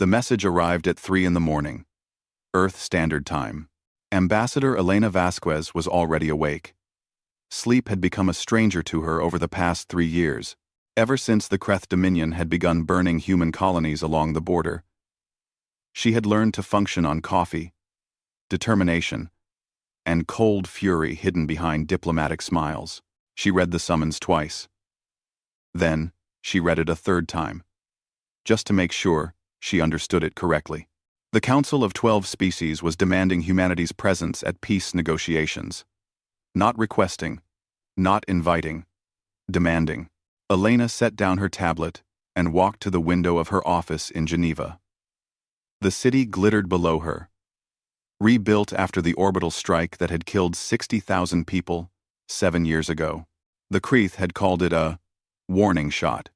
The message arrived at 3 in the morning, Earth Standard Time. Ambassador Elena Vasquez was already awake. Sleep had become a stranger to her over the past 3 years, ever since the Kreth Dominion had begun burning human colonies along the border. She had learned to function on coffee, determination, and cold fury hidden behind diplomatic smiles. She read the summons twice. Then, she read it a third time, just to make sure she understood it correctly. The Council of 12 Species was demanding humanity's presence at peace negotiations. Not requesting, not inviting, demanding. Elena set down her tablet and walked to the window of her office in Geneva. The city glittered below her, rebuilt after the orbital strike that had killed 60,000 people 7 years ago. The Kreth had called it a warning shot.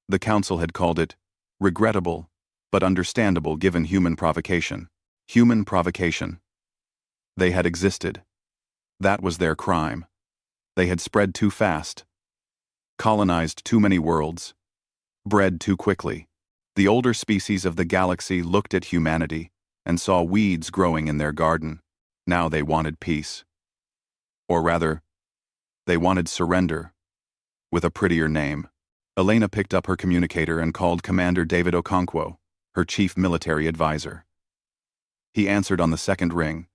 The Council had called it regrettable, but understandable given human provocation. Human provocation. They had existed. That was their crime. They had spread too fast, colonized too many worlds, bred too quickly. The older species of the galaxy looked at humanity and saw weeds growing in their garden. Now they wanted peace. Or rather, they wanted surrender, with a prettier name. Elena picked up her communicator and called Commander David Okonkwo, her chief military advisor. He answered on the second ring,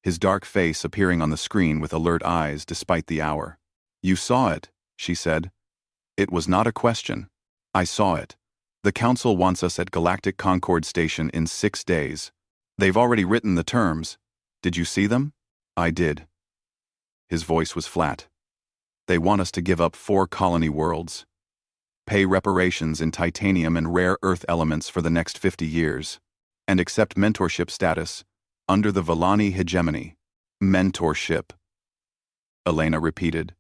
his dark face appearing on the screen with alert eyes despite the hour. "You saw it," she said. "It was not a question. I saw it. The Council wants us at Galactic Concord Station in 6 days. They've already written the terms. Did you see them?" "I did." His voice was flat. "They want us to give up 4 colony worlds, pay reparations in titanium and rare earth elements for the next 50 years, and accept mentorship status under the Villani hegemony." Mentorship, Elena repeated.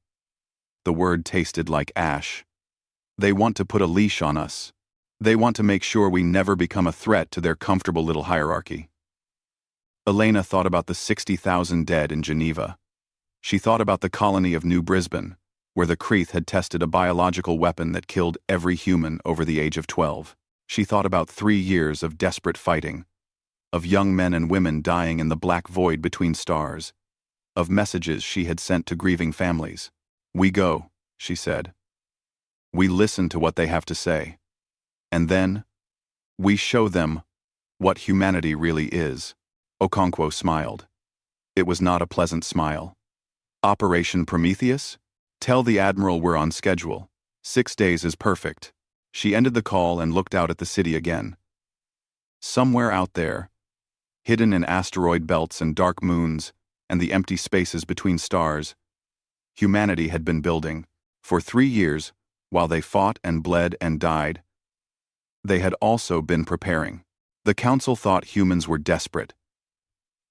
The word tasted like ash. "They want to put a leash on us. They want to make sure we never become a threat to their comfortable little hierarchy." Elena thought about the 60,000 dead in Geneva. She thought about the colony of New Brisbane, where the Kreth had tested a biological weapon that killed every human over the age of 12. She thought about 3 years of desperate fighting, of young men and women dying in the black void between stars, of messages she had sent to grieving families. "We go," she said. "We listen to what they have to say. And then, we show them what humanity really is." Okonkwo smiled. It was not a pleasant smile. "Operation Prometheus? Tell the Admiral we're on schedule. 6 days is perfect." She ended the call and looked out at the city again. Somewhere out there, hidden in asteroid belts and dark moons and the empty spaces between stars, humanity had been building. For 3 years, while they fought and bled and died, they had also been preparing. The Council thought humans were desperate.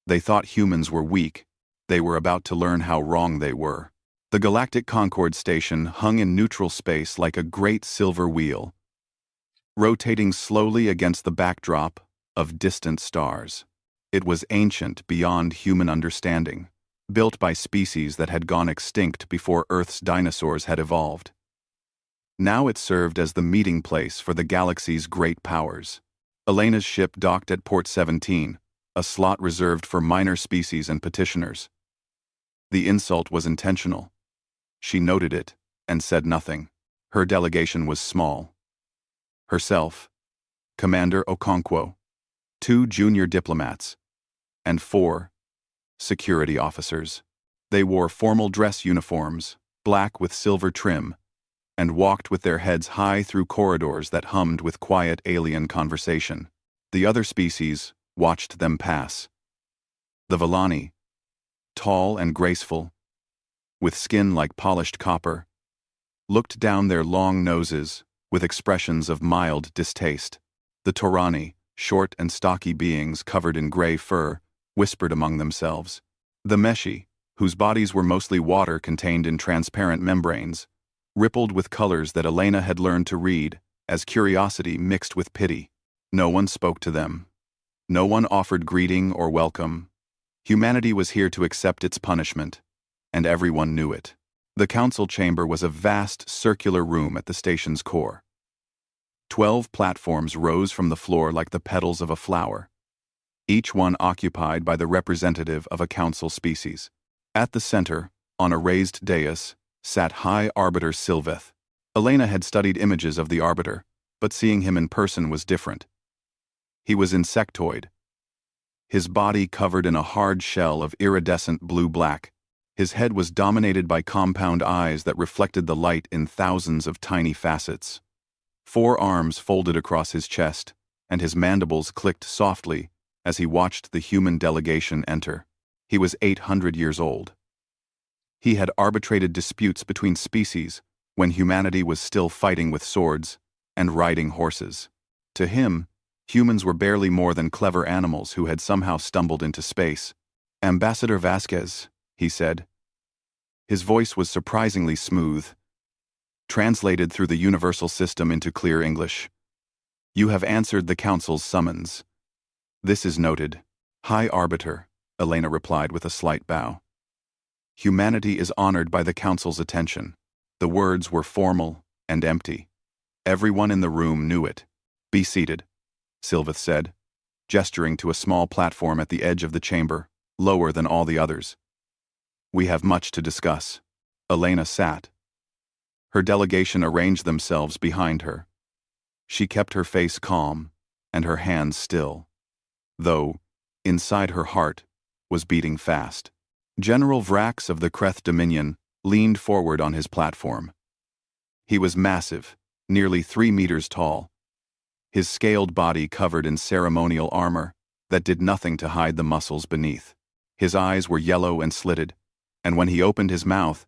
They thought humans were weak. They were about to learn how wrong they were. The Galactic Concord Station hung in neutral space like a great silver wheel, rotating slowly against the backdrop of distant stars. It was ancient beyond human understanding, built by species that had gone extinct before Earth's dinosaurs had evolved. Now it served as the meeting place for the galaxy's great powers. Elena's ship docked at Port 17, a slot reserved for minor species and petitioners. The insult was intentional. She noted it and said nothing. Her delegation was small. Herself, Commander Okonkwo, 2 junior diplomats, and 4 security officers. They wore formal dress uniforms, black with silver trim, and walked with their heads high through corridors that hummed with quiet alien conversation. The other species watched them pass. The Villani, tall and graceful, with skin like polished copper, looked down their long noses with expressions of mild distaste. The Torani, short and stocky beings covered in gray fur, whispered among themselves. The Meshi, whose bodies were mostly water contained in transparent membranes, rippled with colors that Elena had learned to read as curiosity mixed with pity. No one spoke to them. No one offered greeting or welcome. Humanity was here to accept its punishment, and everyone knew it. The council chamber was a vast circular room at the station's core. 12 platforms rose from the floor like the petals of a flower, each one occupied by the representative of a council species. At the center, on a raised dais, sat High Arbiter Sylveth. Elena had studied images of the Arbiter, but seeing him in person was different. He was insectoid, his body covered in a hard shell of iridescent blue-black. His head was dominated by compound eyes that reflected the light in thousands of tiny facets. 4 arms folded across his chest, and his mandibles clicked softly as he watched the human delegation enter. He was 800 years old. He had arbitrated disputes between species when humanity was still fighting with swords and riding horses. To him, humans were barely more than clever animals who had somehow stumbled into space. "Ambassador Vasquez," he said. His voice was surprisingly smooth, translated through the universal system into clear English. "You have answered the Council's summons." "This is noted, High Arbiter," Elena replied with a slight bow. "Humanity is honored by the Council's attention." The words were formal and empty. Everyone in the room knew it. "Be seated," Sylveth said, gesturing to a small platform at the edge of the chamber, lower than all the others. "We have much to discuss." Elena sat. Her delegation arranged themselves behind her. She kept her face calm and her hands still, though, inside her heart, was beating fast. General Vrax of the Kreth Dominion leaned forward on his platform. He was massive, nearly 3 meters tall, his scaled body covered in ceremonial armor that did nothing to hide the muscles beneath. His eyes were yellow and slitted, and when he opened his mouth,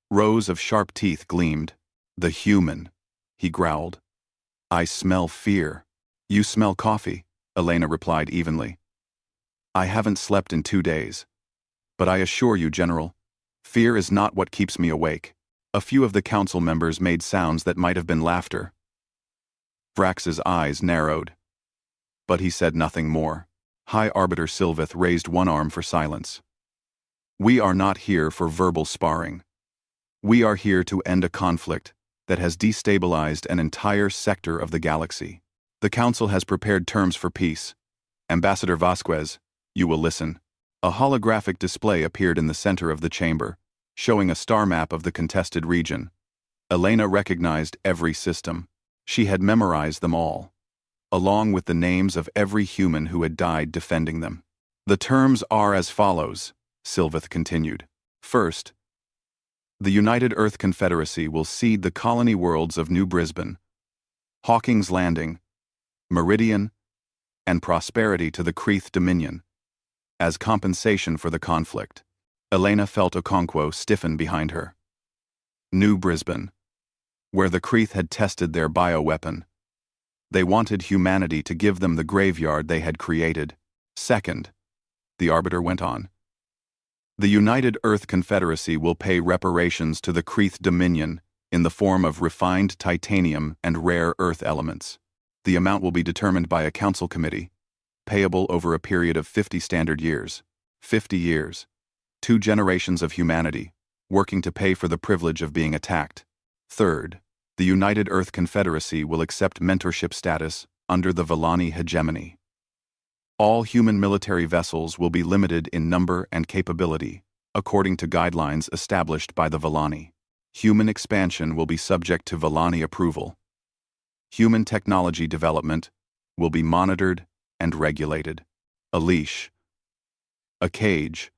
rows of sharp teeth gleamed. "The human," he growled. "I smell fear." "You smell coffee," Elena replied evenly. "I haven't slept in 2 days. But I assure you, General, fear is not what keeps me awake." A few of the council members made sounds that might have been laughter. Vrax's eyes narrowed, but he said nothing more. High Arbiter Sylveth raised one arm for silence. "We are not here for verbal sparring. We are here to end a conflict that has destabilized an entire sector of the galaxy. The Council has prepared terms for peace. Ambassador Vasquez, you will listen." A holographic display appeared in the center of the chamber, showing a star map of the contested region. Elena recognized every system. She had memorized them all, along with the names of every human who had died defending them. "The terms are as follows," Sylveth continued. "First, the United Earth Confederacy will cede the colony worlds of New Brisbane, Hawking's Landing, Meridian, and Prosperity to the Kreth Dominion, as compensation for the conflict." Elena felt Okonkwo stiffen behind her. New Brisbane, where the Kreth had tested their bioweapon. They wanted humanity to give them the graveyard they had created. "Second," the Arbiter went on, "the United Earth Confederacy will pay reparations to the Kreth Dominion in the form of refined titanium and rare earth elements. The amount will be determined by a council committee, payable over a period of 50 standard years. 50 years. 2 generations of humanity, working to pay for the privilege of being attacked. Third, the United Earth Confederacy will accept mentorship status under the Vellani hegemony. All human military vessels will be limited in number and capability, according to guidelines established by the Vellani. Human expansion will be subject to Vellani approval. Human technology development will be monitored and regulated. A leash. A cage.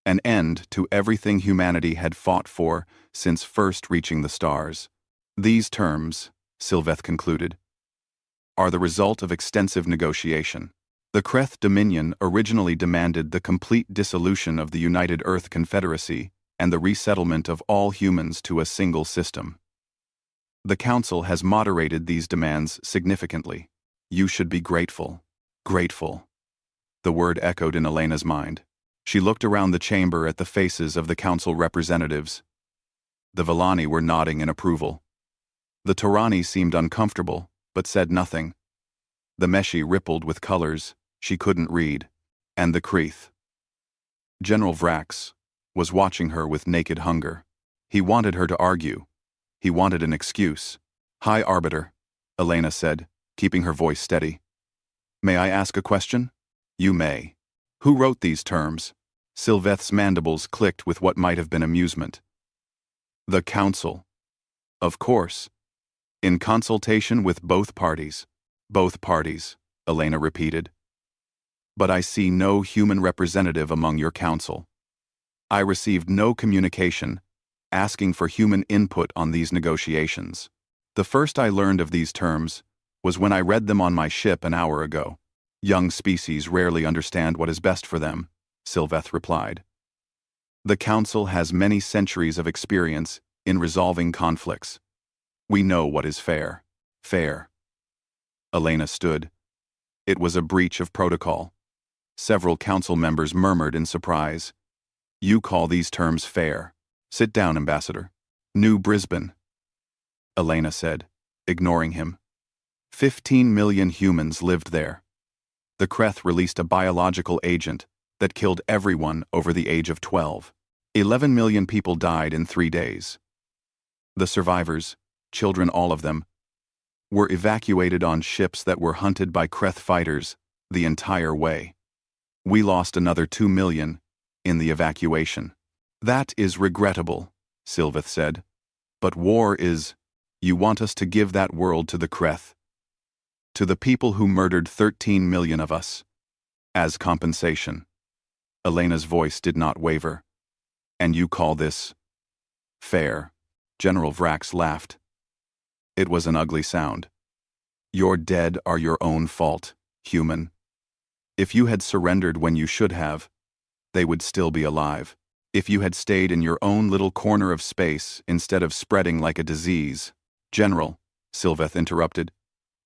An end to everything humanity had fought for since first reaching the stars. These terms, Sylveth concluded, are the result of extensive negotiation. The Kreth Dominion originally demanded the complete dissolution of the United Earth Confederacy and the resettlement of all humans to a single system. The Council has moderated these demands significantly. You should be grateful. Grateful. The word echoed in Elena's mind. She looked around the chamber at the faces of the Council representatives. The Vellani were nodding in approval. The Torani seemed uncomfortable, but said nothing. The Meshi rippled with colors she couldn't read, and the Kreth. General Vrax was watching her with naked hunger. He wanted her to argue. He wanted an excuse. "High Arbiter," Elena said, keeping her voice steady. May I ask a question? You may. Who wrote these terms? Sylveth's mandibles clicked with what might have been amusement. The Council. Of course. In consultation with both parties. Both parties, Elena repeated. But I see no human representative among your council. I received no communication asking for human input on these negotiations. The first I learned of these terms was when I read them on my ship an hour ago. Young species rarely understand what is best for them, Sylveth replied. The Council has many centuries of experience in resolving conflicts. We know what is fair. Fair. Elena stood. It was a breach of protocol. Several council members murmured in surprise. You call these terms fair. Sit down, Ambassador. New Brisbane. Elena said, ignoring him. 15 million humans lived there. The Kreth released a biological agent that killed everyone over the age of 12. 11 million people died in 3 days. The survivors, children all of them, were evacuated on ships that were hunted by Kreth fighters the entire way. We lost another 2 million in the evacuation. That is regrettable, Sylveth said. But war is, you want us to give that world to the Kreth. To the people who murdered 13 million of us. As compensation. Elena's voice did not waver. And you call this fair? General Vrax laughed. It was an ugly sound. Your dead are your own fault, human. If you had surrendered when you should have, they would still be alive. If you had stayed in your own little corner of space instead of spreading like a disease. General, Sylveth interrupted,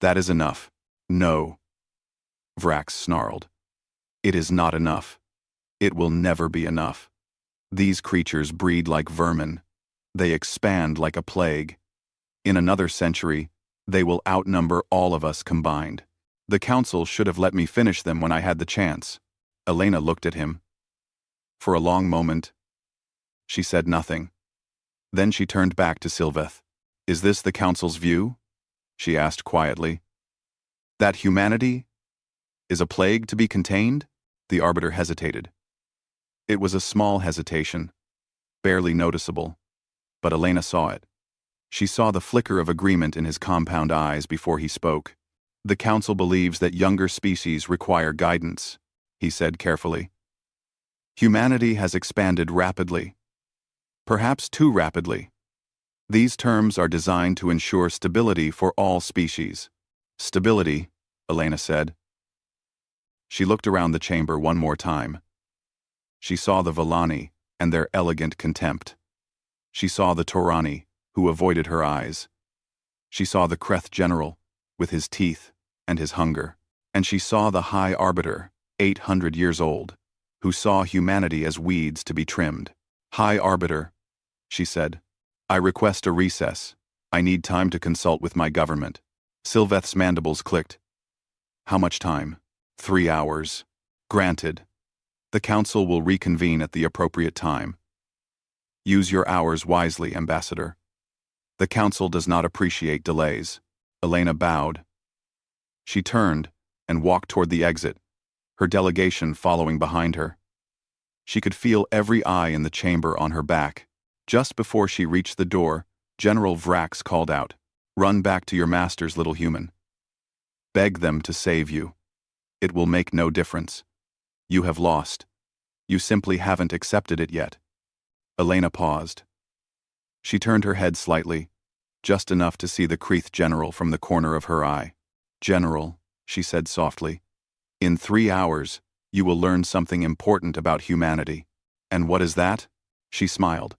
that is enough. No. Vrax snarled. It is not enough. It will never be enough. These creatures breed like vermin. They expand like a plague. In another century, they will outnumber all of us combined. The Council should have let me finish them when I had the chance. Elena looked at him. For a long moment, she said nothing. Then she turned back to Sylveth. Is this the Council's view? She asked quietly. That humanity is a plague to be contained? The Arbiter hesitated. It was a small hesitation, barely noticeable, but Elena saw it. She saw the flicker of agreement in his compound eyes before he spoke. The Council believes that younger species require guidance, he said carefully. Humanity has expanded rapidly. Perhaps too rapidly. These terms are designed to ensure stability for all species. Stability, Elena said. She looked around the chamber one more time. She saw the Villani and their elegant contempt. She saw the Torani, who avoided her eyes. She saw the Kreth general, with his teeth and his hunger. And she saw the High Arbiter, 800 years old, who saw humanity as weeds to be trimmed. High Arbiter, she said, I request a recess. I need time to consult with my government. Sylveth's mandibles clicked. How much time? 3 hours. Granted. The Council will reconvene at the appropriate time. Use your hours wisely, Ambassador. The Council does not appreciate delays. Elena bowed. She turned and walked toward the exit, her delegation following behind her. She could feel every eye in the chamber on her back. Just before she reached the door, General Vrax called out, Run back to your masters, little human. Beg them to save you. It will make no difference. You have lost. You simply haven't accepted it yet. Elena paused. She turned her head slightly, just enough to see the Kreth general from the corner of her eye. General, she said softly, in 3 hours, you will learn something important about humanity. And what is that? She smiled.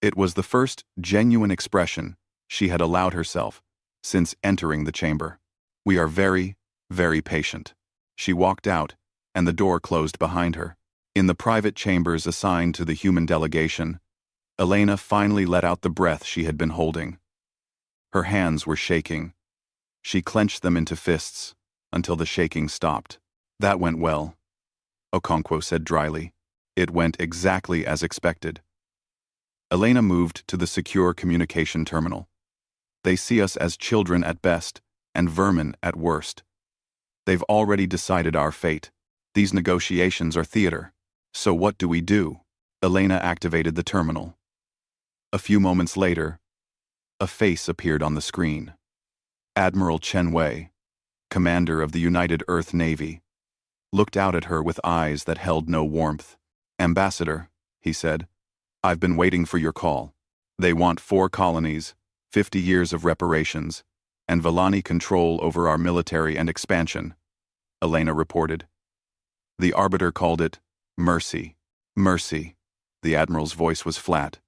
It was the first genuine expression she had allowed herself since entering the chamber. We are very, very patient. She walked out, and the door closed behind her. In the private chambers assigned to the human delegation, Elena finally let out the breath she had been holding. Her hands were shaking. She clenched them into fists until the shaking stopped. That went well, Okonkwo said dryly. It went exactly as expected. Elena moved to the secure communication terminal. They see us as children at best, and vermin at worst. They've already decided our fate. These negotiations are theater. So what do we do? Elena activated the terminal. A few moments later, a face appeared on the screen. Admiral Chen Wei, commander of the United Earth Navy, looked out at her with eyes that held no warmth. "Ambassador," he said, "I've been waiting for your call. They want 4 colonies, 50 years of reparations, and Villani control over our military and expansion," Elena reported. The Arbiter called it mercy. Mercy. The Admiral's voice was flat.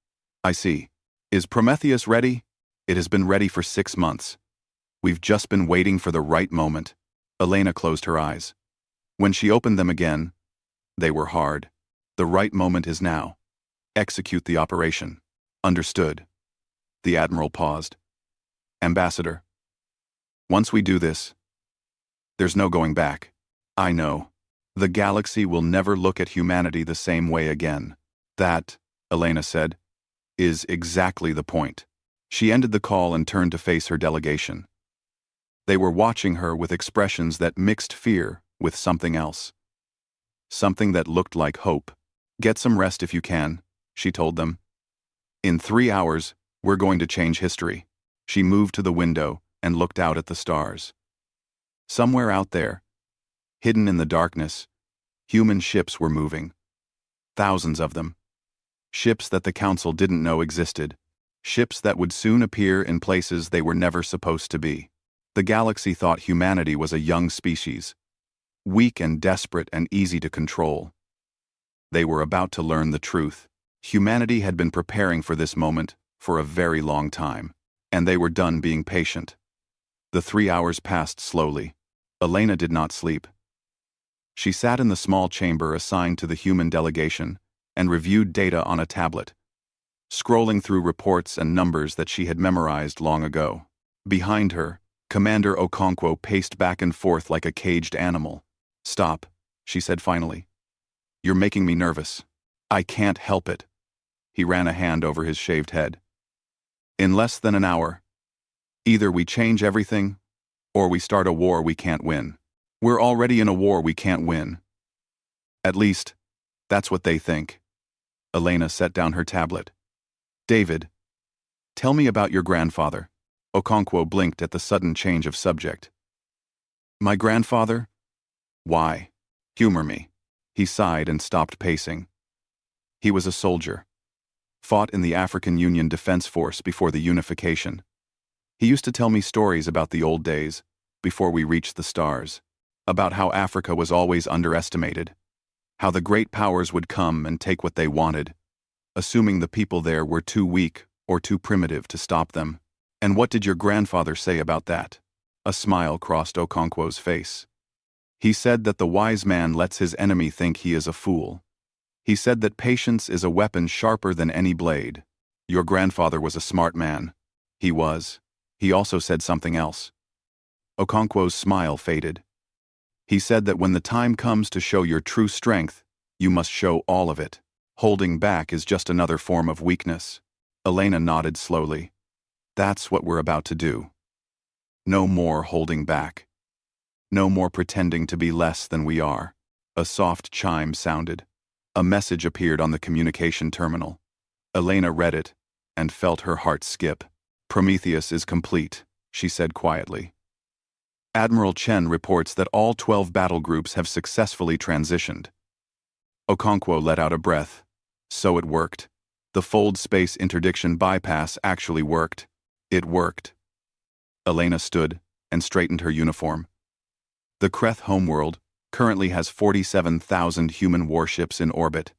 "I see. Is Prometheus ready? It has been ready for 6 months. We've just been waiting for the right moment." Elena closed her eyes. When she opened them again, they were hard. "The right moment is now. Execute the operation." "Understood." The Admiral paused. "Ambassador, once we do this, there's no going back. I know. The galaxy will never look at humanity the same way again." "That," Elena said, "is exactly the point." She ended the call and turned to face her delegation. They were watching her with expressions that mixed fear with something else. Something that looked like hope. "Get some rest if you can," she told them. "In 3 hours, we're going to change history." She moved to the window and looked out at the stars. Somewhere out there, hidden in the darkness, human ships were moving. Thousands of them. Ships that the Council didn't know existed. Ships that would soon appear in places they were never supposed to be. The galaxy thought humanity was a young species, weak and desperate and easy to control. They were about to learn the truth. Humanity had been preparing for this moment for a very long time, and they were done being patient. The 3 hours passed slowly. Elena did not sleep. She sat in the small chamber assigned to the human delegation and reviewed data on a tablet, scrolling through reports and numbers that she had memorized long ago. Behind her, Commander Okonkwo paced back and forth like a caged animal. "Stop," she said finally. "You're making me nervous. I can't help it." He ran a hand over his shaved head. "In less than an hour, either we change everything, or we start a war we can't win. We're already in a war we can't win. At least, that's what they think." Elena set down her tablet. "David, tell me about your grandfather." Okonkwo blinked at the sudden change of subject. "My grandfather? Why? Humor me." He sighed and stopped pacing. "He was a soldier. Fought in the African Union Defense Force before the unification. He used to tell me stories about the old days, before we reached the stars, about how Africa was always underestimated, how the great powers would come and take what they wanted, assuming the people there were too weak or too primitive to stop them." "And what did your grandfather say about that?" A smile crossed Okonkwo's face. "He said that the wise man lets his enemy think he is a fool. He said that patience is a weapon sharper than any blade. Your grandfather was a smart man." "He was." He also said something else. Okonkwo's smile faded. "He said that when the time comes to show your true strength, you must show all of it. Holding back is just another form of weakness." Elena nodded slowly. "That's what we're about to do. No more holding back. No more pretending to be less than we are." A soft chime sounded. A message appeared on the communication terminal. Elena read it and felt her heart skip. "Prometheus is complete," she said quietly. "Admiral Chen reports that all 12 battle groups have successfully transitioned." Okonkwo let out a breath. So it worked. The fold space interdiction bypass actually worked. It worked. Elena stood and straightened her uniform. The Kreth homeworld currently has 47,000 human warships in orbit.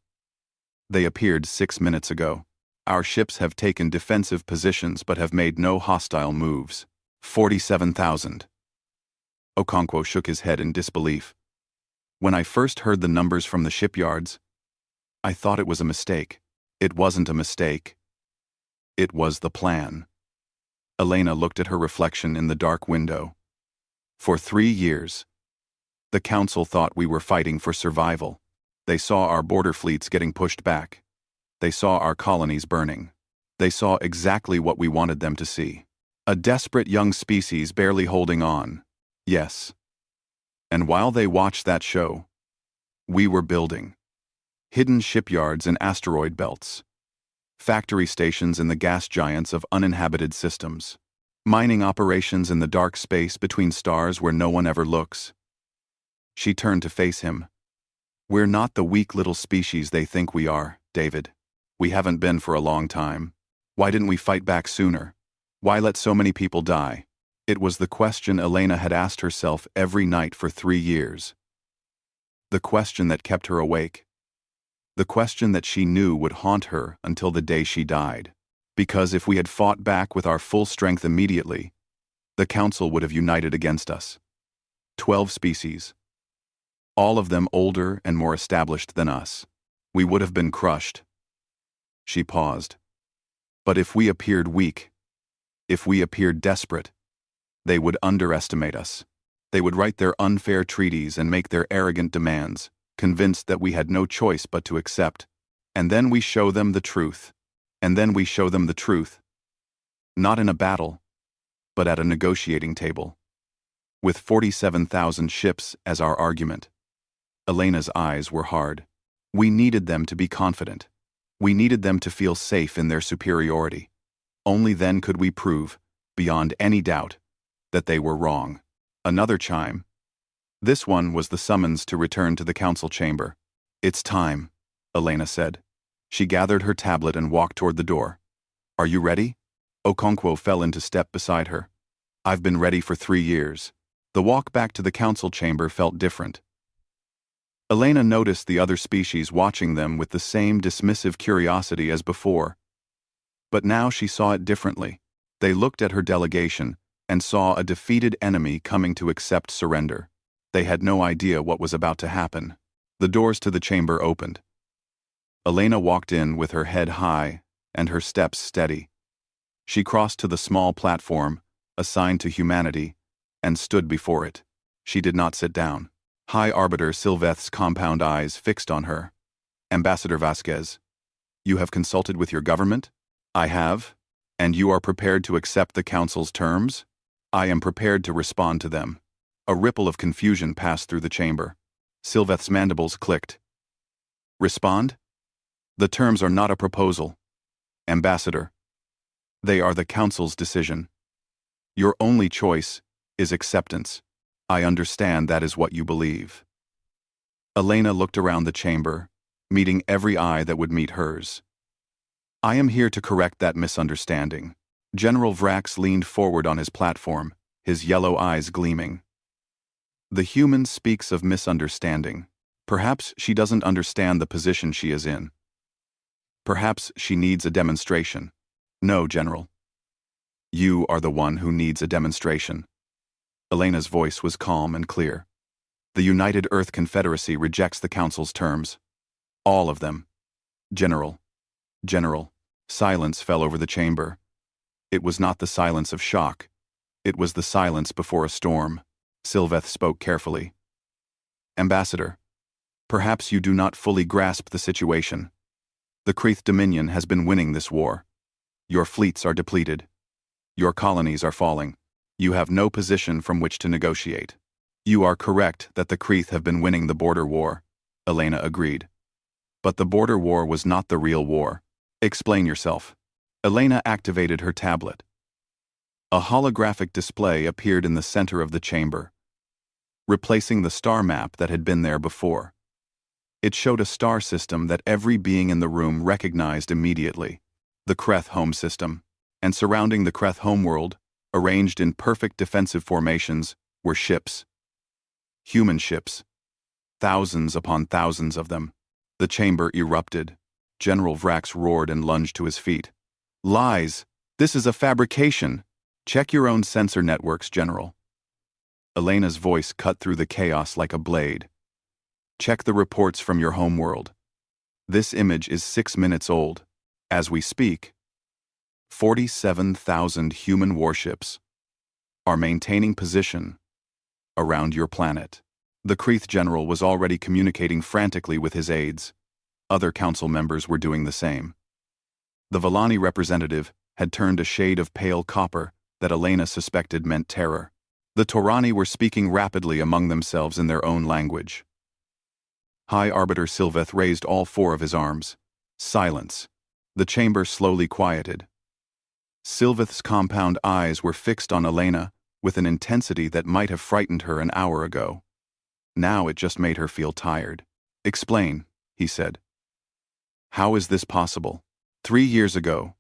They appeared 6 minutes ago. Our ships have taken defensive positions but have made no hostile moves. 47,000. Okonkwo shook his head in disbelief. "When I first heard the numbers from the shipyards, I thought it was a mistake." "It wasn't a mistake. It was the plan." Elena looked at her reflection in the dark window. "For 3 years, the Council thought we were fighting for survival. They saw our border fleets getting pushed back. They saw our colonies burning. They saw exactly what we wanted them to see. A desperate young species barely holding on. Yes. And while they watched that show, we were building. Hidden shipyards in asteroid belts. Factory stations in the gas giants of uninhabited systems. Mining operations in the dark space between stars where no one ever looks. She turned to face him. We're not the weak little species they think we are, David. We haven't been for a long time. Why didn't we fight back sooner? Why let so many people die? It was the question Elena had asked herself every night for 3 years. The question that kept her awake. The question that she knew would haunt her until the day she died. Because if we had fought back with our full strength immediately, the Council would have united against us. 12 species. All of them older and more established than us. We would have been crushed. She paused. But if we appeared weak, if we appeared desperate, they would underestimate us. They would write their unfair treaties and make their arrogant demands, convinced that we had no choice but to accept. And then we show them the truth. And then we show them the truth. Not in a battle, but at a negotiating table. With 47,000 ships as our argument. Elena's eyes were hard. We needed them to be confident. We needed them to feel safe in their superiority. Only then could we prove, beyond any doubt, that they were wrong. Another chime. This one was the summons to return to the council chamber. It's time, Elena said. She gathered her tablet and walked toward the door. Are you ready? Okonkwo fell into step beside her. I've been ready for 3 years. The walk back to the council chamber felt different. Elena noticed the other species watching them with the same dismissive curiosity as before. But now she saw it differently. They looked at her delegation and saw a defeated enemy coming to accept surrender. They had no idea what was about to happen. The doors to the chamber opened. Elena walked in with her head high and her steps steady. She crossed to the small platform, assigned to humanity, and stood before it. She did not sit down. High Arbiter Sylveth's compound eyes fixed on her. Ambassador Vasquez, you have consulted with your government? I have. And you are prepared to accept the Council's terms? I am prepared to respond to them. A ripple of confusion passed through the chamber. Sylveth's mandibles clicked. Respond? The terms are not a proposal. Ambassador. They are the Council's decision. Your only choice is acceptance. I understand that is what you believe. Elena looked around the chamber, meeting every eye that would meet hers. I am here to correct that misunderstanding. General Vrax leaned forward on his platform, his yellow eyes gleaming. The human speaks of misunderstanding. Perhaps she doesn't understand the position she is in. Perhaps she needs a demonstration. No, General. You are the one who needs a demonstration. Elena's voice was calm and clear. The United Earth Confederacy rejects the Council's terms. All of them. General. General. Silence fell over the chamber. It was not the silence of shock. It was the silence before a storm. Sylveth spoke carefully. Ambassador, perhaps you do not fully grasp the situation. The Kreeth Dominion has been winning this war. Your fleets are depleted. Your colonies are falling. You have no position from which to negotiate. You are correct that the Kreeth have been winning the border war, Elena agreed. But the border war was not the real war. Explain yourself. Elena activated her tablet. A holographic display appeared in the center of the chamber, replacing the star map that had been there before. It showed a star system that every being in the room recognized immediately, the Kreeth home system, and surrounding the Kreeth homeworld, arranged in perfect defensive formations, were ships. Human ships. Thousands upon thousands of them. The chamber erupted. General Vrax roared and lunged to his feet. Lies! This is a fabrication! Check your own sensor networks, General. Elena's voice cut through the chaos like a blade. Check the reports from your homeworld. This image is 6 minutes old. As we speak, 47,000 human warships are maintaining position around your planet. The Kreeth general was already communicating frantically with his aides. Other council members were doing the same. The Villani representative had turned a shade of pale copper that Elena suspected meant terror. The Torani were speaking rapidly among themselves in their own language. High Arbiter Sylveth raised all four of his arms. Silence. The chamber slowly quieted. Sylveth's compound eyes were fixed on Elena with an intensity that might have frightened her an hour ago. Now it just made her feel tired. "Explain," he said. "How is this possible? 3 years ago,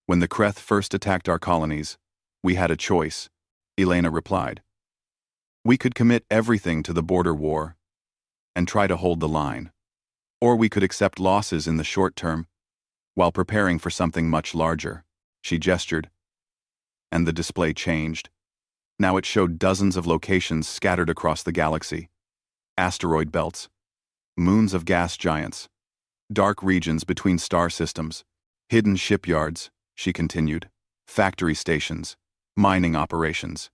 when the Kreth first attacked our colonies, we had a choice," Elena replied. "We could commit everything to the border war and try to hold the line. Or we could accept losses in the short term while preparing for something much larger." She gestured, and the display changed. Now it showed dozens of locations scattered across the galaxy. Asteroid belts, moons of gas giants, dark regions between star systems, hidden shipyards, she continued, factory stations, mining operations.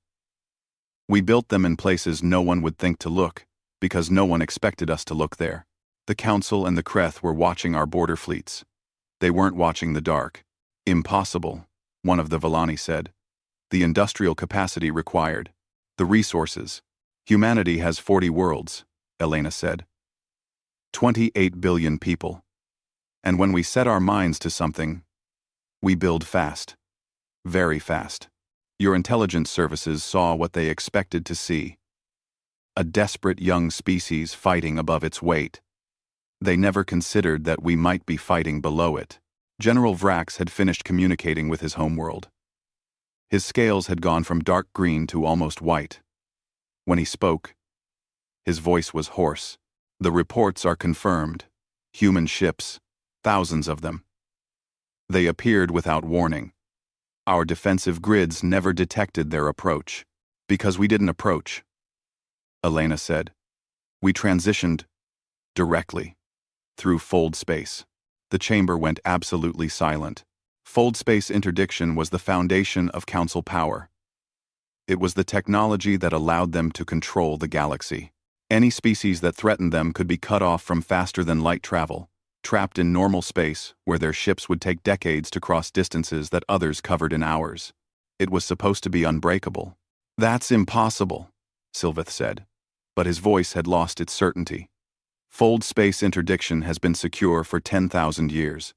"We built them in places no one would think to look, because no one expected us to look there. The Council and the Kreth were watching our border fleets. They weren't watching the dark." "Impossible," one of the Villani said. "The industrial capacity required. The resources. Humanity has 40 worlds," Elena said. 28 billion people. And when we set our minds to something, we build fast. Very fast. Your intelligence services saw what they expected to see. A desperate young species fighting above its weight. They never considered that we might be fighting below it. General Vrax had finished communicating with his homeworld. His scales had gone from dark green to almost white. When he spoke, his voice was hoarse. "The reports are confirmed. Human ships, thousands of them. They appeared without warning. Our defensive grids never detected their approach. Because we didn't approach," Elena said. "We transitioned directly through fold space." The chamber went absolutely silent. Fold space interdiction was the foundation of Council power. It was the technology that allowed them to control the galaxy. Any species that threatened them could be cut off from faster-than-light travel, trapped in normal space where their ships would take decades to cross distances that others covered in hours. It was supposed to be unbreakable. "That's impossible," Sylveth said, but his voice had lost its certainty. "Fold space interdiction has been secure for 10,000 years.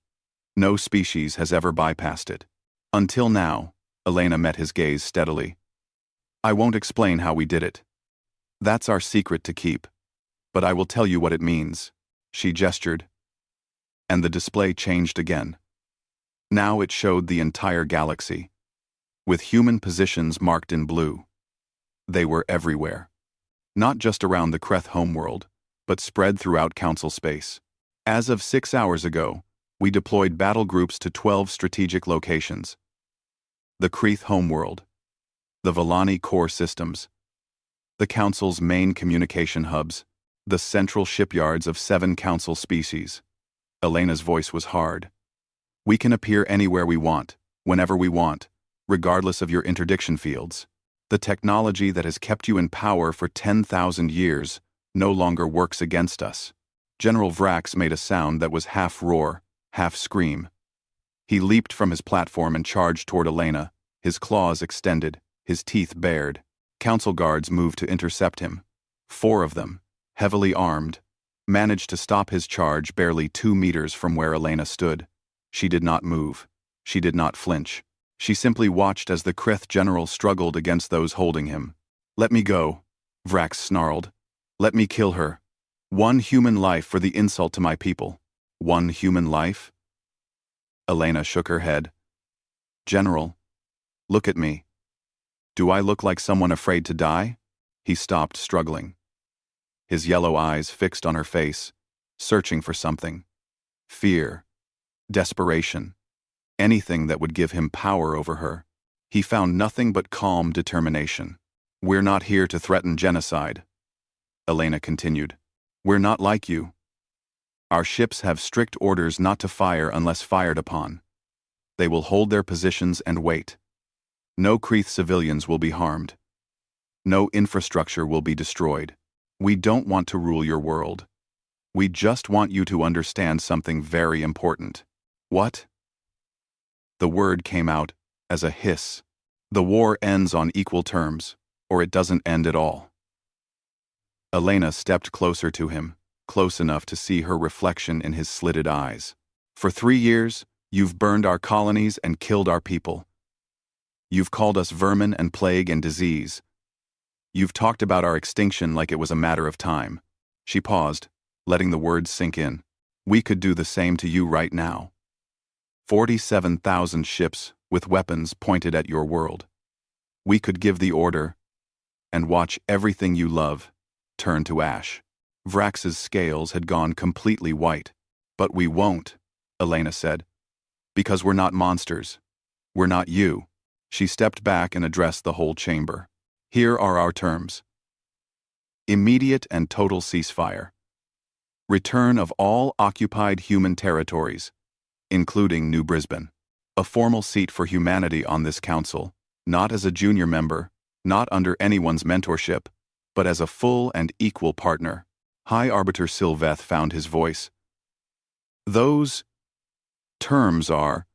No species has ever bypassed it. Until now," Elena met his gaze steadily. "I won't explain how we did it. That's our secret to keep. But I will tell you what it means." She gestured, and the display changed again. Now it showed the entire galaxy, with human positions marked in blue. They were everywhere. Not just around the Kreth homeworld, but spread throughout Council space. As of 6 hours ago, we deployed battle groups to 12 strategic locations. The Kreth homeworld, the Villani core systems, the Council's main communication hubs, the central shipyards of 7 Council species. Elena's voice was hard. "We can appear anywhere we want, whenever we want, regardless of your interdiction fields. The technology that has kept you in power for 10,000 years no longer works against us." General Vrax made a sound that was half roar, half scream. He leaped from his platform and charged toward Elena, his claws extended, his teeth bared. Council guards moved to intercept him. 4 of them, heavily armed, managed to stop his charge barely 2 meters from where Elena stood. She did not move. She did not flinch. She simply watched as the Kreth general struggled against those holding him. "Let me go," Vrax snarled. "Let me kill her. 1 human life for the insult to my people." "1 human life?" Elena shook her head. "General, look at me. Do I look like someone afraid to die?" He stopped, struggling. His yellow eyes fixed on her face, searching for something. Fear. Desperation. Anything that would give him power over her. He found nothing but calm determination. "We're not here to threaten genocide," Elena continued. "We're not like you. Our ships have strict orders not to fire unless fired upon. They will hold their positions and wait. No Kreth civilians will be harmed. No infrastructure will be destroyed. We don't want to rule your world. We just want you to understand something very important." "What?" The word came out as a hiss, The war ends on equal terms, or it doesn't end at all. Elena stepped closer to him, close enough to see her reflection in his slitted eyes. For 3 years, you've burned our colonies and killed our people. You've called us vermin and plague and disease. You've talked about our extinction like it was a matter of time. She paused, letting the words sink in. We could do the same to you right now. 47,000 ships with weapons pointed at your world. We could give the order and watch everything you love turn to ash. Vrax's scales had gone completely white. But we won't, Elena said. Because we're not monsters. We're not you. She stepped back and addressed the whole chamber. Here are our terms. Immediate and total ceasefire. Return of all occupied human territories, including New Brisbane. A formal seat for humanity on this council, not as a junior member, not under anyone's mentorship, but as a full and equal partner. High Arbiter Sylveth found his voice. Those terms are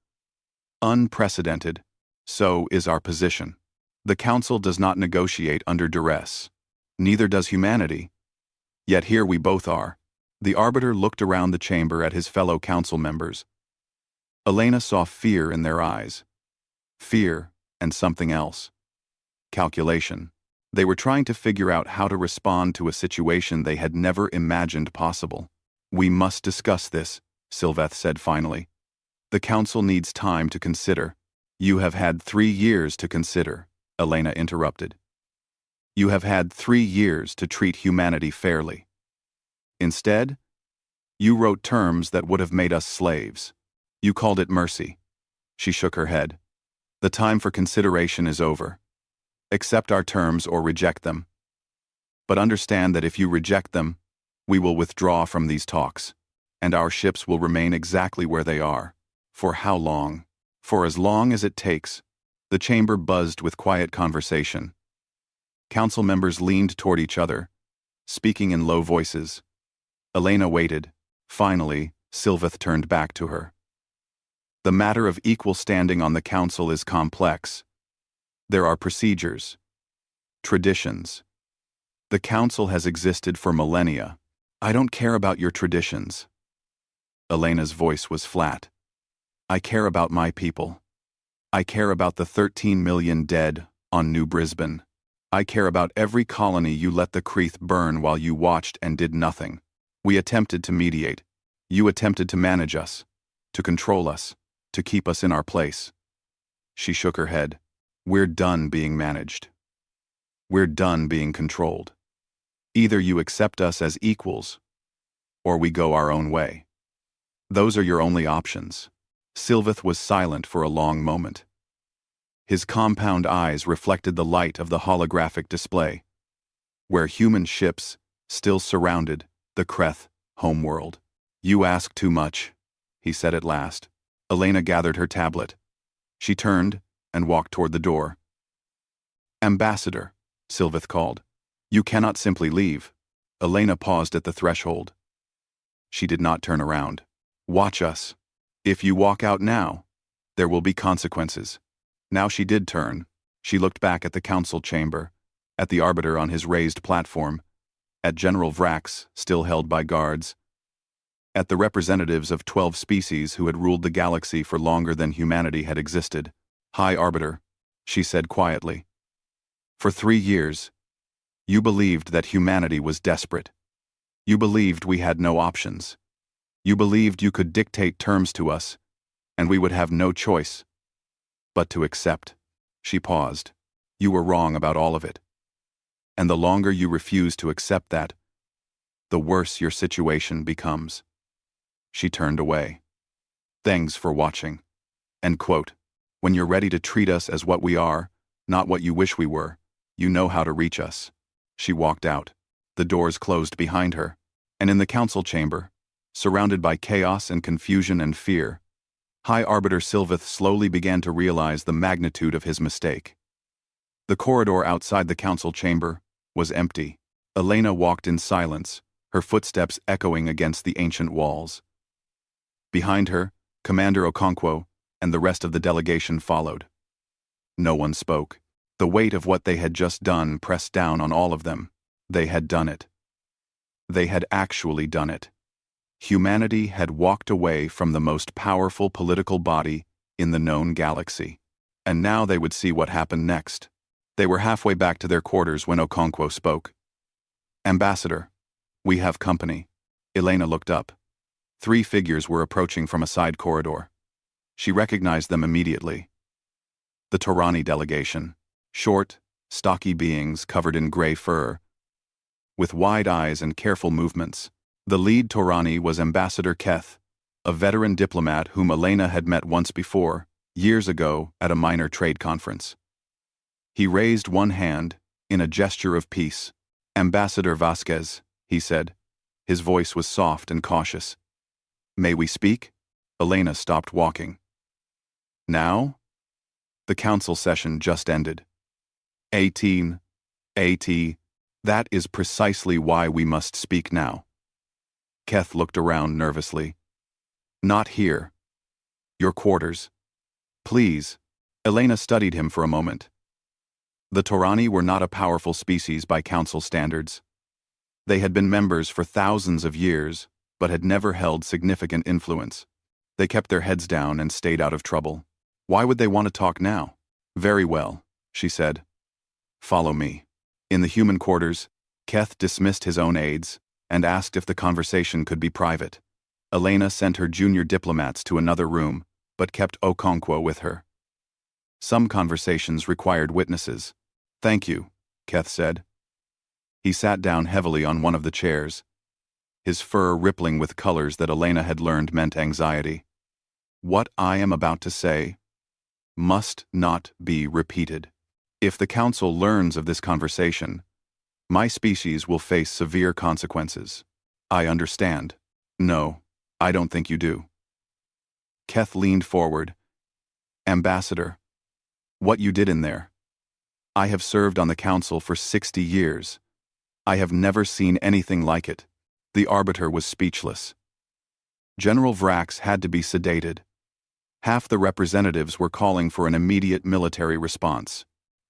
unprecedented. So is our position. The Council does not negotiate under duress. Neither does humanity. Yet here we both are. The Arbiter looked around the chamber at his fellow council members. Elena saw fear in their eyes. Fear and something else. Calculation. They were trying to figure out how to respond to a situation they had never imagined possible. We must discuss this, Sylveth said finally. The Council needs time to consider. You have had 3 years to consider, Elena interrupted. You have had 3 years to treat humanity fairly. Instead, you wrote terms that would have made us slaves. You called it mercy. She shook her head. The time for consideration is over. Accept our terms or reject them. But understand that if you reject them, we will withdraw from these talks, and our ships will remain exactly where they are. For how long? For as long as it takes. The chamber buzzed with quiet conversation. Council members leaned toward each other, speaking in low voices. Elena waited. Finally, Sylveth turned back to her. The matter of equal standing on the council is complex. There are procedures, traditions. The council has existed for millennia. I don't care about your traditions. Elena's voice was flat. I care about my people. I care about the 13 million dead on New Brisbane. I care about every colony you let the Creeth burn while you watched and did nothing. We attempted to mediate. You attempted to manage us, to control us, to keep us in our place. She shook her head. We're done being managed. We're done being controlled. Either you accept us as equals, or we go our own way. Those are your only options. Sylveth was silent for a long moment. His compound eyes reflected the light of the holographic display, where human ships still surrounded the Creeth homeworld. You ask too much, he said at last. Elena gathered her tablet. She turned and walked toward the door. Ambassador, Sylveth called. You cannot simply leave. Elena paused at the threshold. She did not turn around. Watch us. If you walk out now, there will be consequences. Now she did turn. She looked back at the council chamber, at the Arbiter on his raised platform, at General Vrax, still held by guards, at the representatives of 12 species who had ruled the galaxy for longer than humanity had existed. High Arbiter, she said quietly. For 3 years, you believed that humanity was desperate. You believed we had no options. You believed you could dictate terms to us, and we would have no choice but to accept. She paused. You were wrong about all of it. And the longer you refuse to accept that, the worse your situation becomes. She turned away. Thanks for watching. End quote. When you're ready to treat us as what we are, not what you wish we were, you know how to reach us. She walked out. The doors closed behind her, and in the council chamber, surrounded by chaos and confusion and fear, High Arbiter Sylveth slowly began to realize the magnitude of his mistake. The corridor outside the council chamber was empty. Elena walked in silence, her footsteps echoing against the ancient walls. Behind her, Commander Okonkwo and the rest of the delegation followed. No one spoke. The weight of what they had just done pressed down on all of them. They had done it. They had actually done it. Humanity had walked away from the most powerful political body in the known galaxy. And now they would see what happened next. They were halfway back to their quarters when Okonkwo spoke. "Ambassador, we have company." Elena looked up. 3 figures were approaching from a side corridor. She recognized them immediately. The Torani delegation. Short, stocky beings covered in gray fur, with wide eyes and careful movements. The lead Torani was Ambassador Keth, a veteran diplomat whom Elena had met once before, years ago, at a minor trade conference. He raised one hand, in a gesture of peace. "Ambassador Vasquez," he said. His voice was soft and cautious. "May we speak?" Elena stopped walking. "Now?" The council session just ended. 18. That is precisely why we must speak now. Keth looked around nervously. "Not here. Your quarters. Please." Elena studied him for a moment. The Torani were not a powerful species by council standards. They had been members for thousands of years, but had never held significant influence. They kept their heads down and stayed out of trouble. Why would they want to talk now? "Very well," she said. "Follow me." In the human quarters, Keth dismissed his own aides and asked if the conversation could be private. Elena sent her junior diplomats to another room, but kept Okonkwo with her. Some conversations required witnesses. "Thank you," Keth said. He sat down heavily on one of the chairs, his fur rippling with colors that Elena had learned meant anxiety. "What I am about to say must not be repeated. If the council learns of this conversation, my species will face severe consequences." "I understand." "No, I don't think you do." Keth leaned forward. "Ambassador, what you did in there. I have served on the council for 60 years. I have never seen anything like it." The arbiter was speechless. General Vrax had to be sedated. Half the representatives were calling for an immediate military response.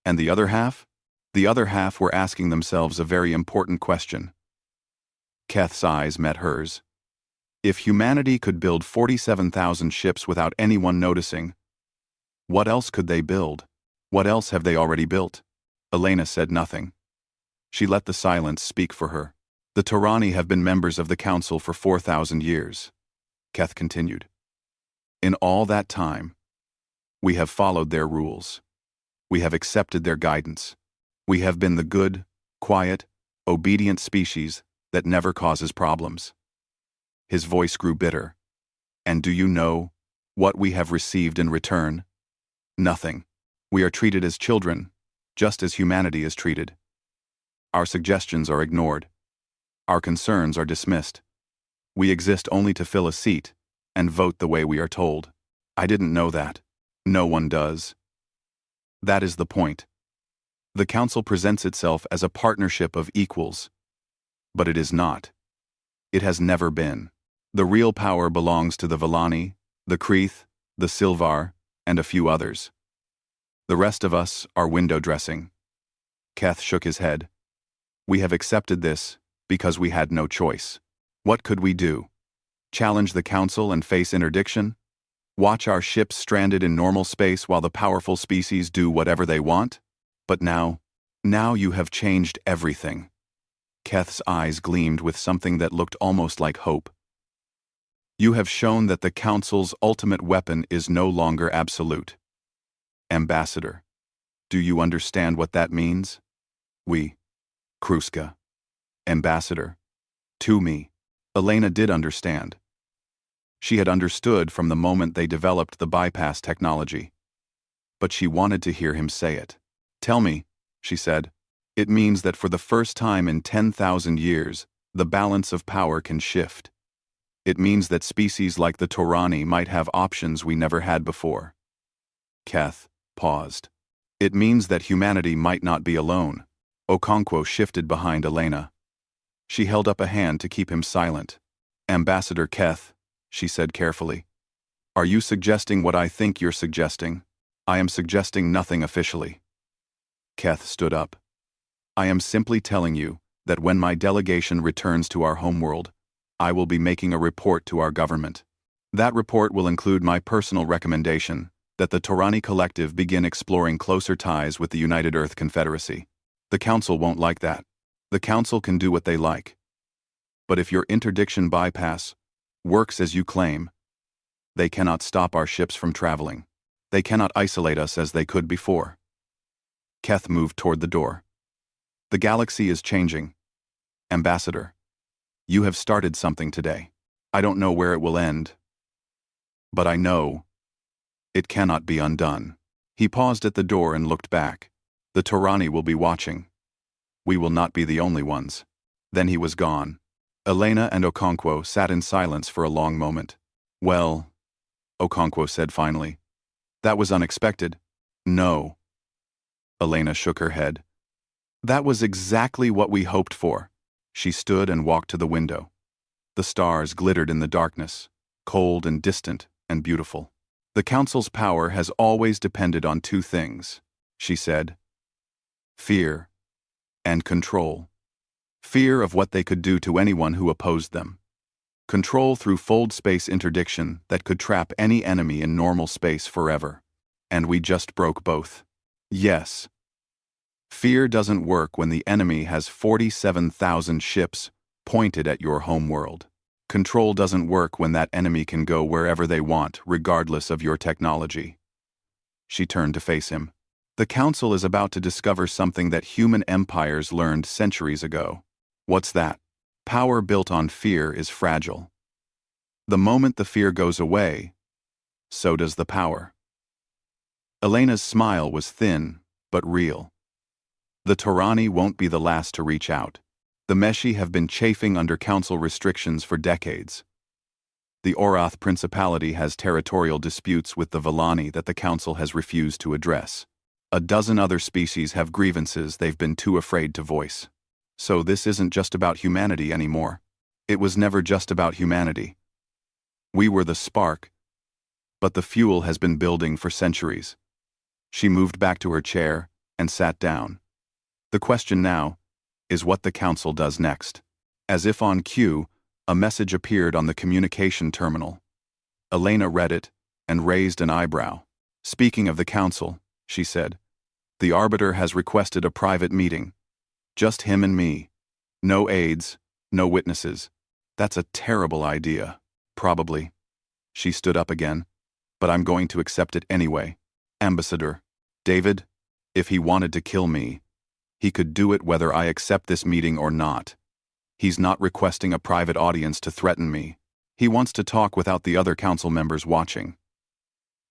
And the other half? The other half were asking themselves a very important question. Keth's eyes met hers. If humanity could build 47,000 ships without anyone noticing, what else could they build? What else have they already built? Elena said nothing. She let the silence speak for her. "The Torani have been members of the council for 4,000 years. Keth continued. "In all that time, we have followed their rules. We have accepted their guidance. We have been the good, quiet, obedient species that never causes problems." His voice grew bitter. "And do you know what we have received in return? Nothing. We are treated as children, just as humanity is treated. Our suggestions are ignored. Our concerns are dismissed. We exist only to fill a seat and vote the way we are told. I didn't know that. No one does. That is the point. The council presents itself as a partnership of equals. But it is not. It has never been. The real power belongs to the Villani, the Kreeth, the Silvar, and a few others. The rest of us are window dressing." Keth shook his head. "We have accepted this because we had no choice. What could we do? Challenge the council and face interdiction? Watch our ships stranded in normal space while the powerful species do whatever they want? But now you have changed everything." Keth's eyes gleamed with something that looked almost like hope. "You have shown that the council's ultimate weapon is no longer absolute. Ambassador, do you understand what that means?" "We, Kruska." "Ambassador, to me." Elena did understand. She had understood from the moment they developed the bypass technology. But she wanted to hear him say it. "Tell me," she said. "It means that for the first time in 10,000 years, the balance of power can shift. It means that species like the Torani might have options we never had before." Keth paused. "It means that humanity might not be alone." Okonkwo shifted behind Elena. She held up a hand to keep him silent. "Ambassador Keth," she said carefully, "are you suggesting what I think you're suggesting? I am suggesting nothing officially. Keth stood up. I am simply telling you that when my delegation returns to our homeworld, I will be making a report to our government. That report will include my personal recommendation that the Torani Collective begin exploring closer ties with the United Earth Confederacy. The Council won't like that. The Council can do what they like. But if your interdiction bypass works as you claim, they cannot stop our ships from traveling. They cannot isolate us as they could before. Keth moved toward the door. The galaxy is changing. Ambassador, you have started something today. I don't know where it will end, but I know it cannot be undone. He paused at the door and looked back. The Torani will be watching. We will not be the only ones. Then he was gone. Elena and Okonkwo sat in silence for a long moment. Well, Okonkwo said finally. That was unexpected. No. Elena shook her head. That was exactly what we hoped for. She stood and walked to the window. The stars glittered in the darkness, cold and distant and beautiful. The Council's power has always depended on two things, she said. Fear and control. Fear of what they could do to anyone who opposed them. Control through fold space interdiction that could trap any enemy in normal space forever. And we just broke both. Yes. Fear doesn't work when the enemy has 47,000 ships pointed at your homeworld. Control doesn't work when that enemy can go wherever they want, regardless of your technology. She turned to face him. The Council is about to discover something that human empires learned centuries ago. What's that? Power built on fear is fragile. The moment the fear goes away, so does the power. Elena's smile was thin, but real. The Torani won't be the last to reach out. The Meshi have been chafing under Council restrictions for decades. The Orath Principality has territorial disputes with the Villani that the Council has refused to address. A dozen other species have grievances they've been too afraid to voice. So this isn't just about humanity anymore. It was never just about humanity. We were the spark, but the fuel has been building for centuries. She moved back to her chair and sat down. The question now is what the Council does next. As if on cue, a message appeared on the communication terminal. Elena read it and raised an eyebrow. Speaking of the Council, she said, the Arbiter has requested a private meeting. Just him and me. No aides, no witnesses. That's a terrible idea. Probably. She stood up again. But I'm going to accept it anyway. Ambassador, David, if he wanted to kill me, he could do it whether I accept this meeting or not. He's not requesting a private audience to threaten me. He wants to talk without the other Council members watching.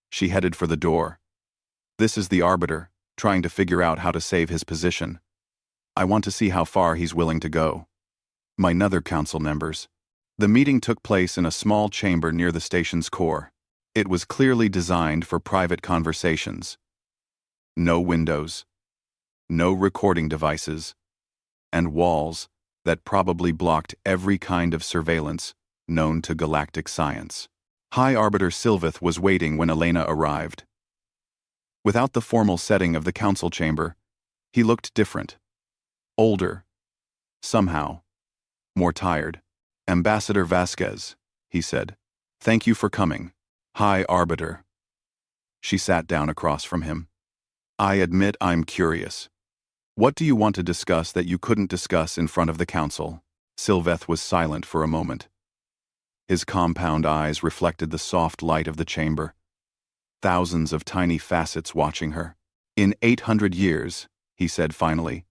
She headed for the door. This is the Arbiter, trying to figure out how to save his position. I want to see how far he's willing to go. My other Council members. The meeting took place in a small chamber near the station's core. It was clearly designed for private conversations. No windows. No recording devices. And walls that probably blocked every kind of surveillance known to galactic science. High Arbiter Sylveth was waiting when Elena arrived. Without the formal setting of the Council chamber, he looked different. Older. Somehow. More tired. Ambassador Vasquez, he said. Thank you for coming. High Arbiter. She sat down across from him. I admit I'm curious. What do you want to discuss that you couldn't discuss in front of the Council? Sylveth was silent for a moment. His compound eyes reflected the soft light of the chamber. Thousands of tiny facets watching her. In 800 years, he said finally,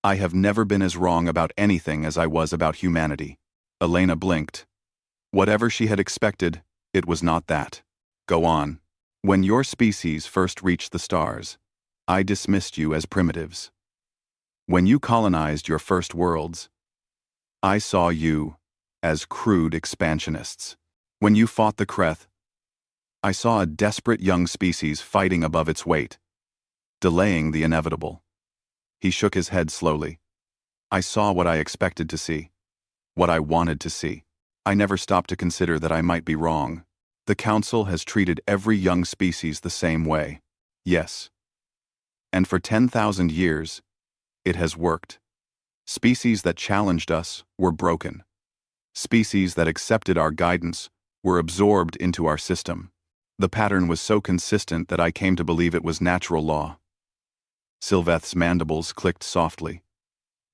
I have never been as wrong about anything as I was about humanity. Elena blinked. Whatever she had expected, it was not that. Go on. When your species first reached the stars, I dismissed you as primitives. When you colonized your first worlds, I saw you as crude expansionists. When you fought the Kreth, I saw a desperate young species fighting above its weight, delaying the inevitable. He shook his head slowly. I saw what I expected to see, what I wanted to see. I never stopped to consider that I might be wrong. The Council has treated every young species the same way. Yes. And for 10,000 years, it has worked. Species that challenged us were broken. Species that accepted our guidance were absorbed into our system. The pattern was so consistent that I came to believe it was natural law. Sylveth's mandibles clicked softly.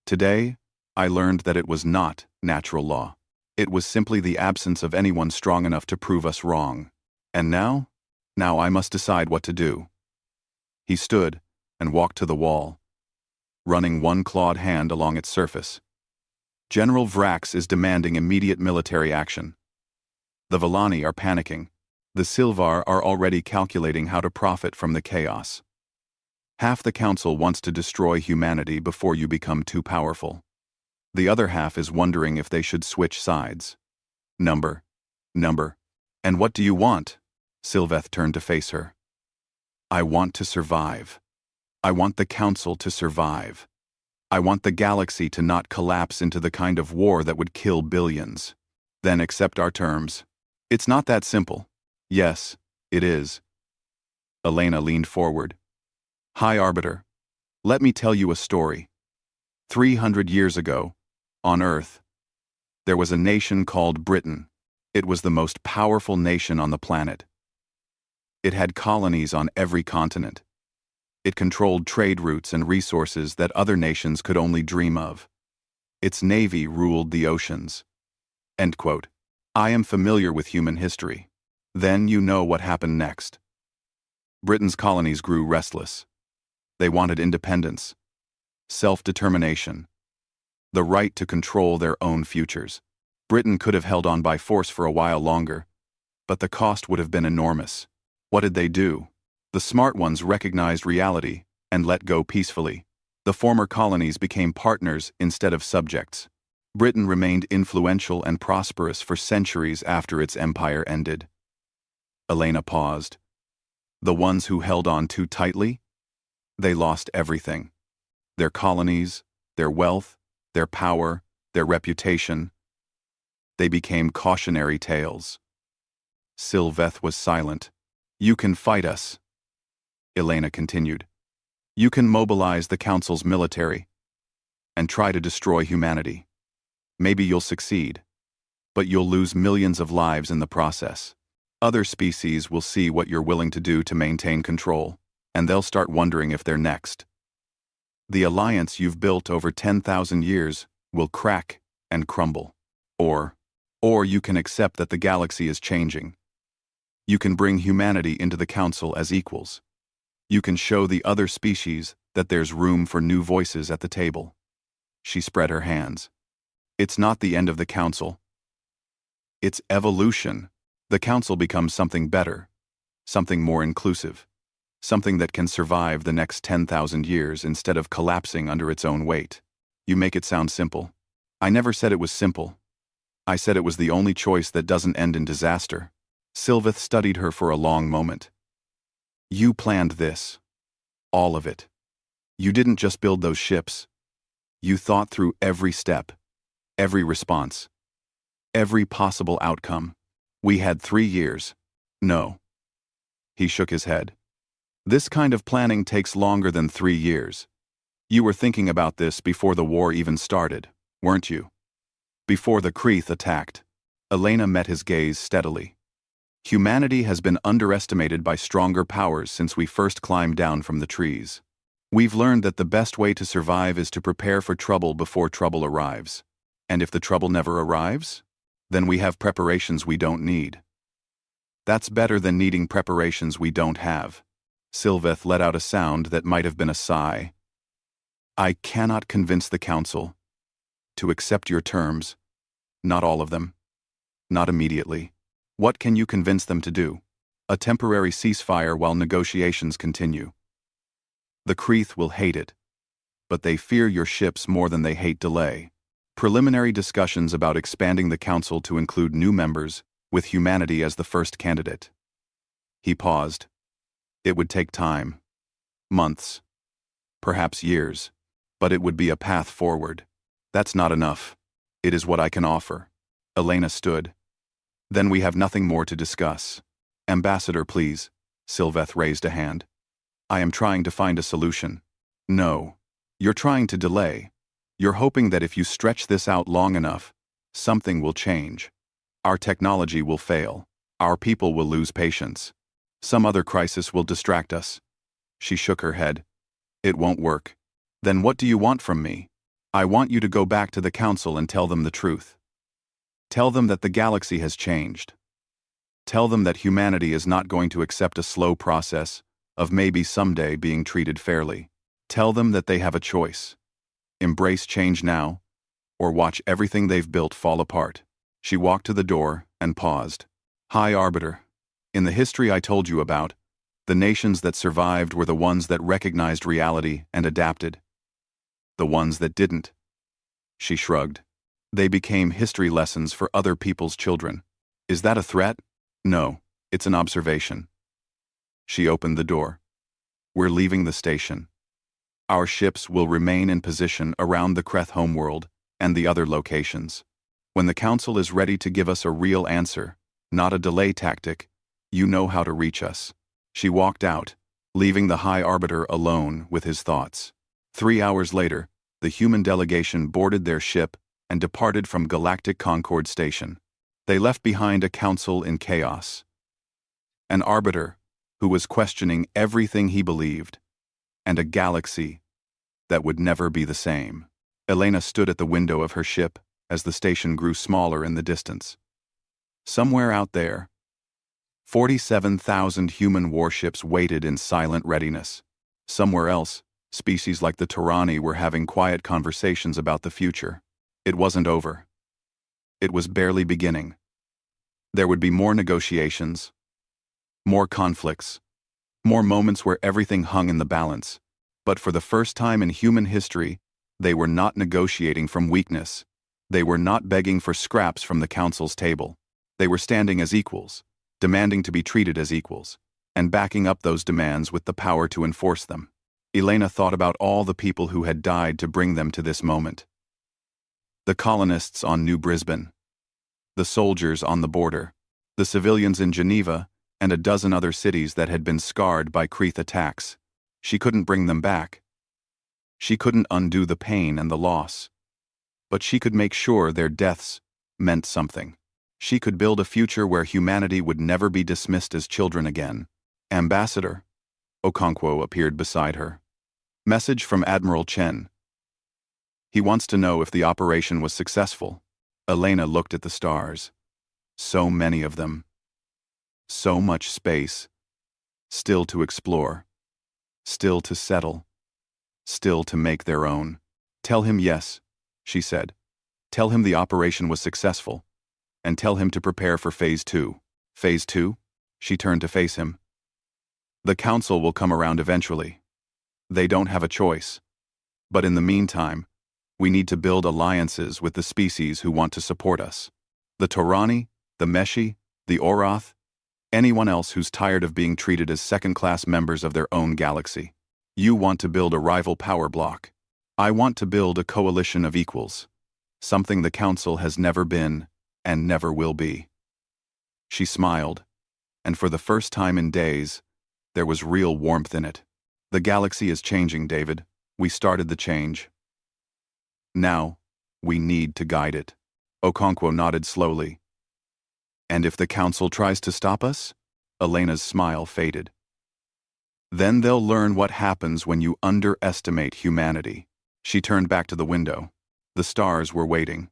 Today, I learned that it was not natural law. It was simply the absence of anyone strong enough to prove us wrong. And now I must decide what to do. He stood and walked to the wall, running one clawed hand along its surface. General Vrax is demanding immediate military action. The Villani are panicking. The Silvar are already calculating how to profit from the chaos. Half the council wants to destroy humanity before you become too powerful. The other half is wondering if they should switch sides. Number. And what do you want? Sylveth turned to face her. I want to survive. I want the council to survive. I want the galaxy to not collapse into the kind of war that would kill billions. Then accept our terms. It's not that simple. Yes, it is. Elena leaned forward. High Arbiter, let me tell you a story. 300 years ago, on Earth, there was a nation called Britain. It was the most powerful nation on the planet. It had colonies on every continent. It controlled trade routes and resources that other nations could only dream of. Its navy ruled the oceans. End quote. I am familiar with human history. Then you know what happened next. Britain's colonies grew restless. They wanted independence, self-determination, the right to control their own futures. Britain could have held on by force for a while longer, but the cost would have been enormous. What did they do? The smart ones recognized reality and let go peacefully. The former colonies became partners instead of subjects. Britain remained influential and prosperous for centuries after its empire ended. Elena paused. The ones who held on too tightly? They lost everything. Their colonies, their wealth, their power, their reputation. They became cautionary tales. Sylveth was silent. You can fight us. Elena continued. You can mobilize the Council's military and try to destroy humanity. Maybe you'll succeed, but you'll lose millions of lives in the process. Other species will see what you're willing to do to maintain control, and they'll start wondering if they're next. The alliance you've built over 10,000 years will crack and crumble. Or you can accept that the galaxy is changing. You can bring humanity into the Council as equals. You can show the other species that there's room for new voices at the table. She spread her hands. It's not the end of the Council. It's evolution. The Council becomes something better, something more inclusive, something that can survive the next 10,000 years instead of collapsing under its own weight. You make it sound simple. I never said it was simple. I said it was the only choice that doesn't end in disaster. Sylveth studied her for a long moment. You planned this. All of it. You didn't just build those ships. You thought through every step, every response, every possible outcome. We had 3 years. No. He shook his head. This kind of planning takes longer than 3 years. You were thinking about this before the war even started, weren't you? Before the Kreeth attacked. Elena met his gaze steadily. Humanity has been underestimated by stronger powers since we first climbed down from the trees. We've learned that the best way to survive is to prepare for trouble before trouble arrives. And if the trouble never arrives, then we have preparations we don't need. That's better than needing preparations we don't have. Sylveth let out a sound that might have been a sigh. I cannot convince the Council to accept your terms. Not all of them. Not immediately. What can you convince them to do? A temporary ceasefire while negotiations continue. The Kreeth will hate it, but they fear your ships more than they hate delay. Preliminary discussions about expanding the Council to include new members, with humanity as the first candidate. He paused. It would take time. Months. Perhaps years. But it would be a path forward. That's not enough. It is what I can offer. Elena stood. Then we have nothing more to discuss. Ambassador, please. Sylveth raised a hand. I am trying to find a solution. No. You're trying to delay. You're hoping that if you stretch this out long enough, something will change. Our technology will fail. Our people will lose patience. Some other crisis will distract us. She shook her head. It won't work. Then what do you want from me? I want you to go back to the council and tell them the truth. Tell them that the galaxy has changed. Tell them that humanity is not going to accept a slow process of maybe someday being treated fairly. Tell them that they have a choice. Embrace change now, or watch everything they've built fall apart. She walked to the door and paused. High Arbiter, in the history I told you about, the nations that survived were the ones that recognized reality and adapted. The ones that didn't. She shrugged. They became history lessons for other people's children. Is that a threat? No, it's an observation. She opened the door. We're leaving the station. Our ships will remain in position around the Kreth homeworld and the other locations. When the Council is ready to give us a real answer, not a delay tactic, you know how to reach us. She walked out, leaving the High Arbiter alone with his thoughts. 3 hours later, the human delegation boarded their ship and departed from Galactic Concord Station. They left behind a council in chaos. An arbiter who was questioning everything he believed, and a galaxy that would never be the same. Elena stood at the window of her ship as the station grew smaller in the distance. Somewhere out there, 47,000 human warships waited in silent readiness. Somewhere else, species like the Tyranni were having quiet conversations about the future. It wasn't over. It was barely beginning. There would be more negotiations, more conflicts, more moments where everything hung in the balance. But for the first time in human history, they were not negotiating from weakness. They were not begging for scraps from the Council's table. They were standing as equals, demanding to be treated as equals, and backing up those demands with the power to enforce them. Elena thought about all the people who had died to bring them to this moment. The colonists on New Brisbane, the soldiers on the border, the civilians in Geneva, and a dozen other cities that had been scarred by Kreth attacks. She couldn't bring them back. She couldn't undo the pain and the loss. But she could make sure their deaths meant something. She could build a future where humanity would never be dismissed as children again. Ambassador. Okonkwo appeared beside her. Message from Admiral Chen. He wants to know if the operation was successful. Elena looked at the stars. So many of them. So much space. Still to explore. Still to settle. Still to make their own. Tell him yes, she said. Tell him the operation was successful. And tell him to prepare for Phase 2. Phase 2? She turned to face him. The Council will come around eventually. They don't have a choice. But in the meantime, we need to build alliances with the species who want to support us. The Tyranni, the Meshi, the Oroth, anyone else who's tired of being treated as second-class members of their own galaxy. You want to build a rival power block. I want to build a coalition of equals. Something the Council has never been and never will be. She smiled, and for the first time in days, there was real warmth in it. The galaxy is changing, David. We started the change. Now, we need to guide it. Okonkwo nodded slowly. And if the Council tries to stop us? Elena's smile faded. Then they'll learn what happens when you underestimate humanity. She turned back to the window. The stars were waiting.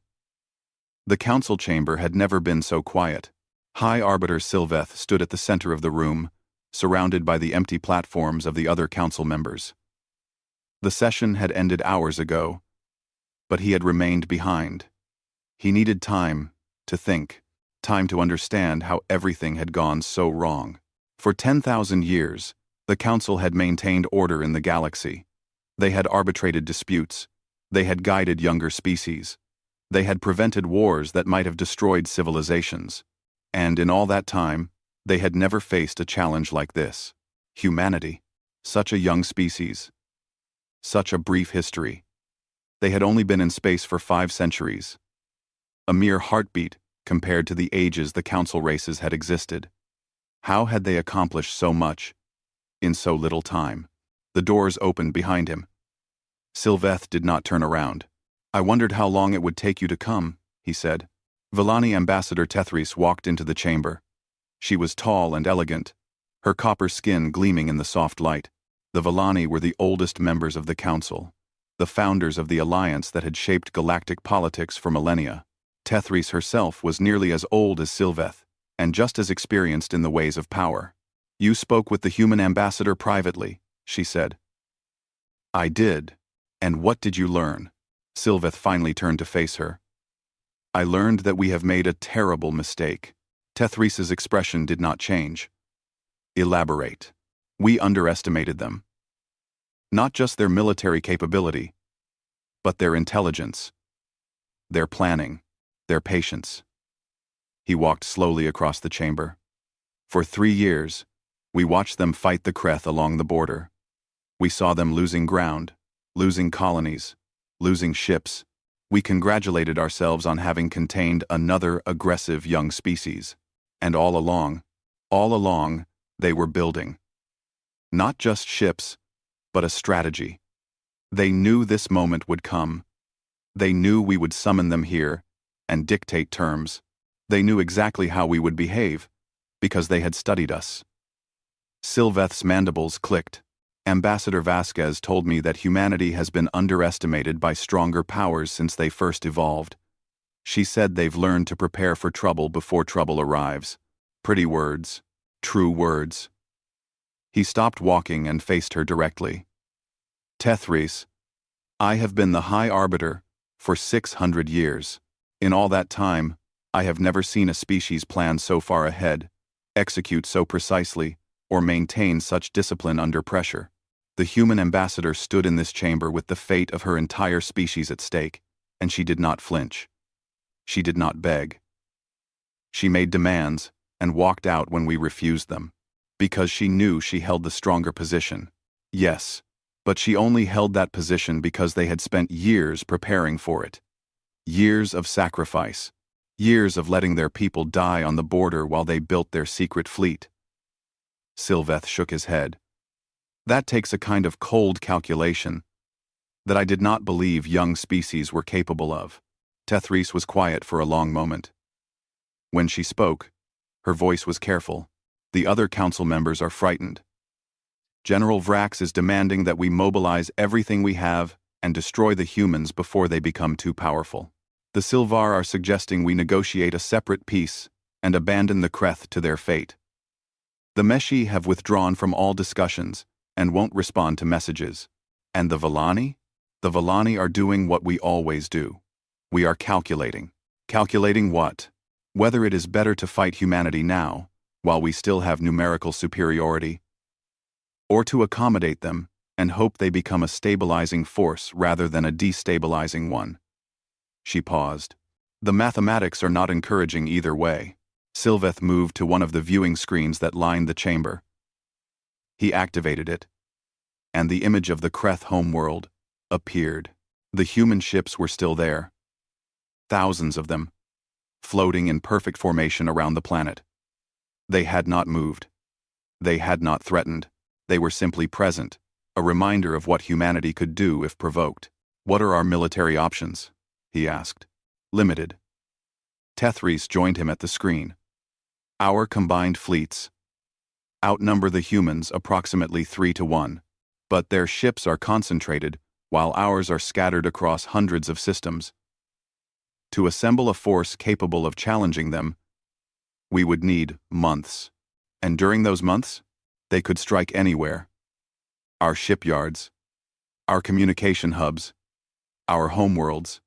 The Council chamber had never been so quiet. High Arbiter Sylveth stood at the center of the room, surrounded by the empty platforms of the other Council members. The session had ended hours ago, but he had remained behind. He needed time to think, time to understand how everything had gone so wrong. For 10,000 years, the Council had maintained order in the galaxy. They had arbitrated disputes. They had guided younger species. They had prevented wars that might have destroyed civilizations. And in all that time, they had never faced a challenge like this. Humanity. Such a young species. Such a brief history. They had only been in space for 5 centuries. A mere heartbeat compared to the ages the Council races had existed. How had they accomplished so much? in so little time. The doors opened behind him. Sylveth did not turn around. "I wondered how long it would take you to come," he said. Villani Ambassador Tethris walked into the chamber. She was tall and elegant, her copper skin gleaming in the soft light. The Villani were the oldest members of the council, the founders of the alliance that had shaped galactic politics for millennia. Tethris herself was nearly as old as Sylveth, and just as experienced in the ways of power. "You spoke with the human ambassador privately," she said. "I did. And what did you learn?" Sylveth finally turned to face her. "I learned that we have made a terrible mistake." Tethris's expression did not change. "Elaborate." "We underestimated them. Not just their military capability, but their intelligence, their planning, their patience." He walked slowly across the chamber. "For 3 years, we watched them fight the Kreth along the border. We saw them losing ground, losing colonies, losing ships. We congratulated ourselves on having contained another aggressive young species. And all along, they were building. Not just ships, but a strategy. They knew this moment would come. They knew we would summon them here and dictate terms. They knew exactly how we would behave, because they had studied us." Sylveth's mandibles clicked. "Ambassador Vasquez told me that humanity has been underestimated by stronger powers since they first evolved. She said they've learned to prepare for trouble before trouble arrives. Pretty words. True words." He stopped walking and faced her directly. "Tethris, I have been the High Arbiter for 600 years. In all that time, I have never seen a species plan so far ahead, execute so precisely, or maintain such discipline under pressure." The human ambassador stood in this chamber with the fate of her entire species at stake, and she did not flinch. She did not beg. She made demands and walked out when we refused them, because she knew she held the stronger position. Yes, but she only held that position because they had spent years preparing for it. Years of sacrifice. Years of letting their people die on the border while they built their secret fleet. Sylveth shook his head. "That takes a kind of cold calculation that I did not believe young species were capable of." Tethris was quiet for a long moment. When she spoke, her voice was careful. "The other council members are frightened. General Vrax is demanding that we mobilize everything we have and destroy the humans before they become too powerful. The Sylvar are suggesting we negotiate a separate peace and abandon the Kreth to their fate. The Meshi have withdrawn from all discussions and won't respond to messages. And the Villani? The Villani are doing what we always do. We are calculating. Calculating what? Whether it is better to fight humanity now, while we still have numerical superiority, or to accommodate them and hope they become a stabilizing force rather than a destabilizing one." She paused. "The mathematics are not encouraging either way." Sylveth moved to one of the viewing screens that lined the chamber. He activated it, and the image of the Kreth homeworld appeared. The human ships were still there. Thousands of them, floating in perfect formation around the planet. They had not moved. They had not threatened. They were simply present, a reminder of what humanity could do if provoked. "What are our military options?" he asked. "Limited." Tethris joined him at the screen. "Our combined fleets outnumber the humans approximately 3-1, but their ships are concentrated while ours are scattered across hundreds of systems. To assemble a force capable of challenging them, we would need months. And during those months, they could strike anywhere. Our shipyards, our communication hubs, our homeworlds."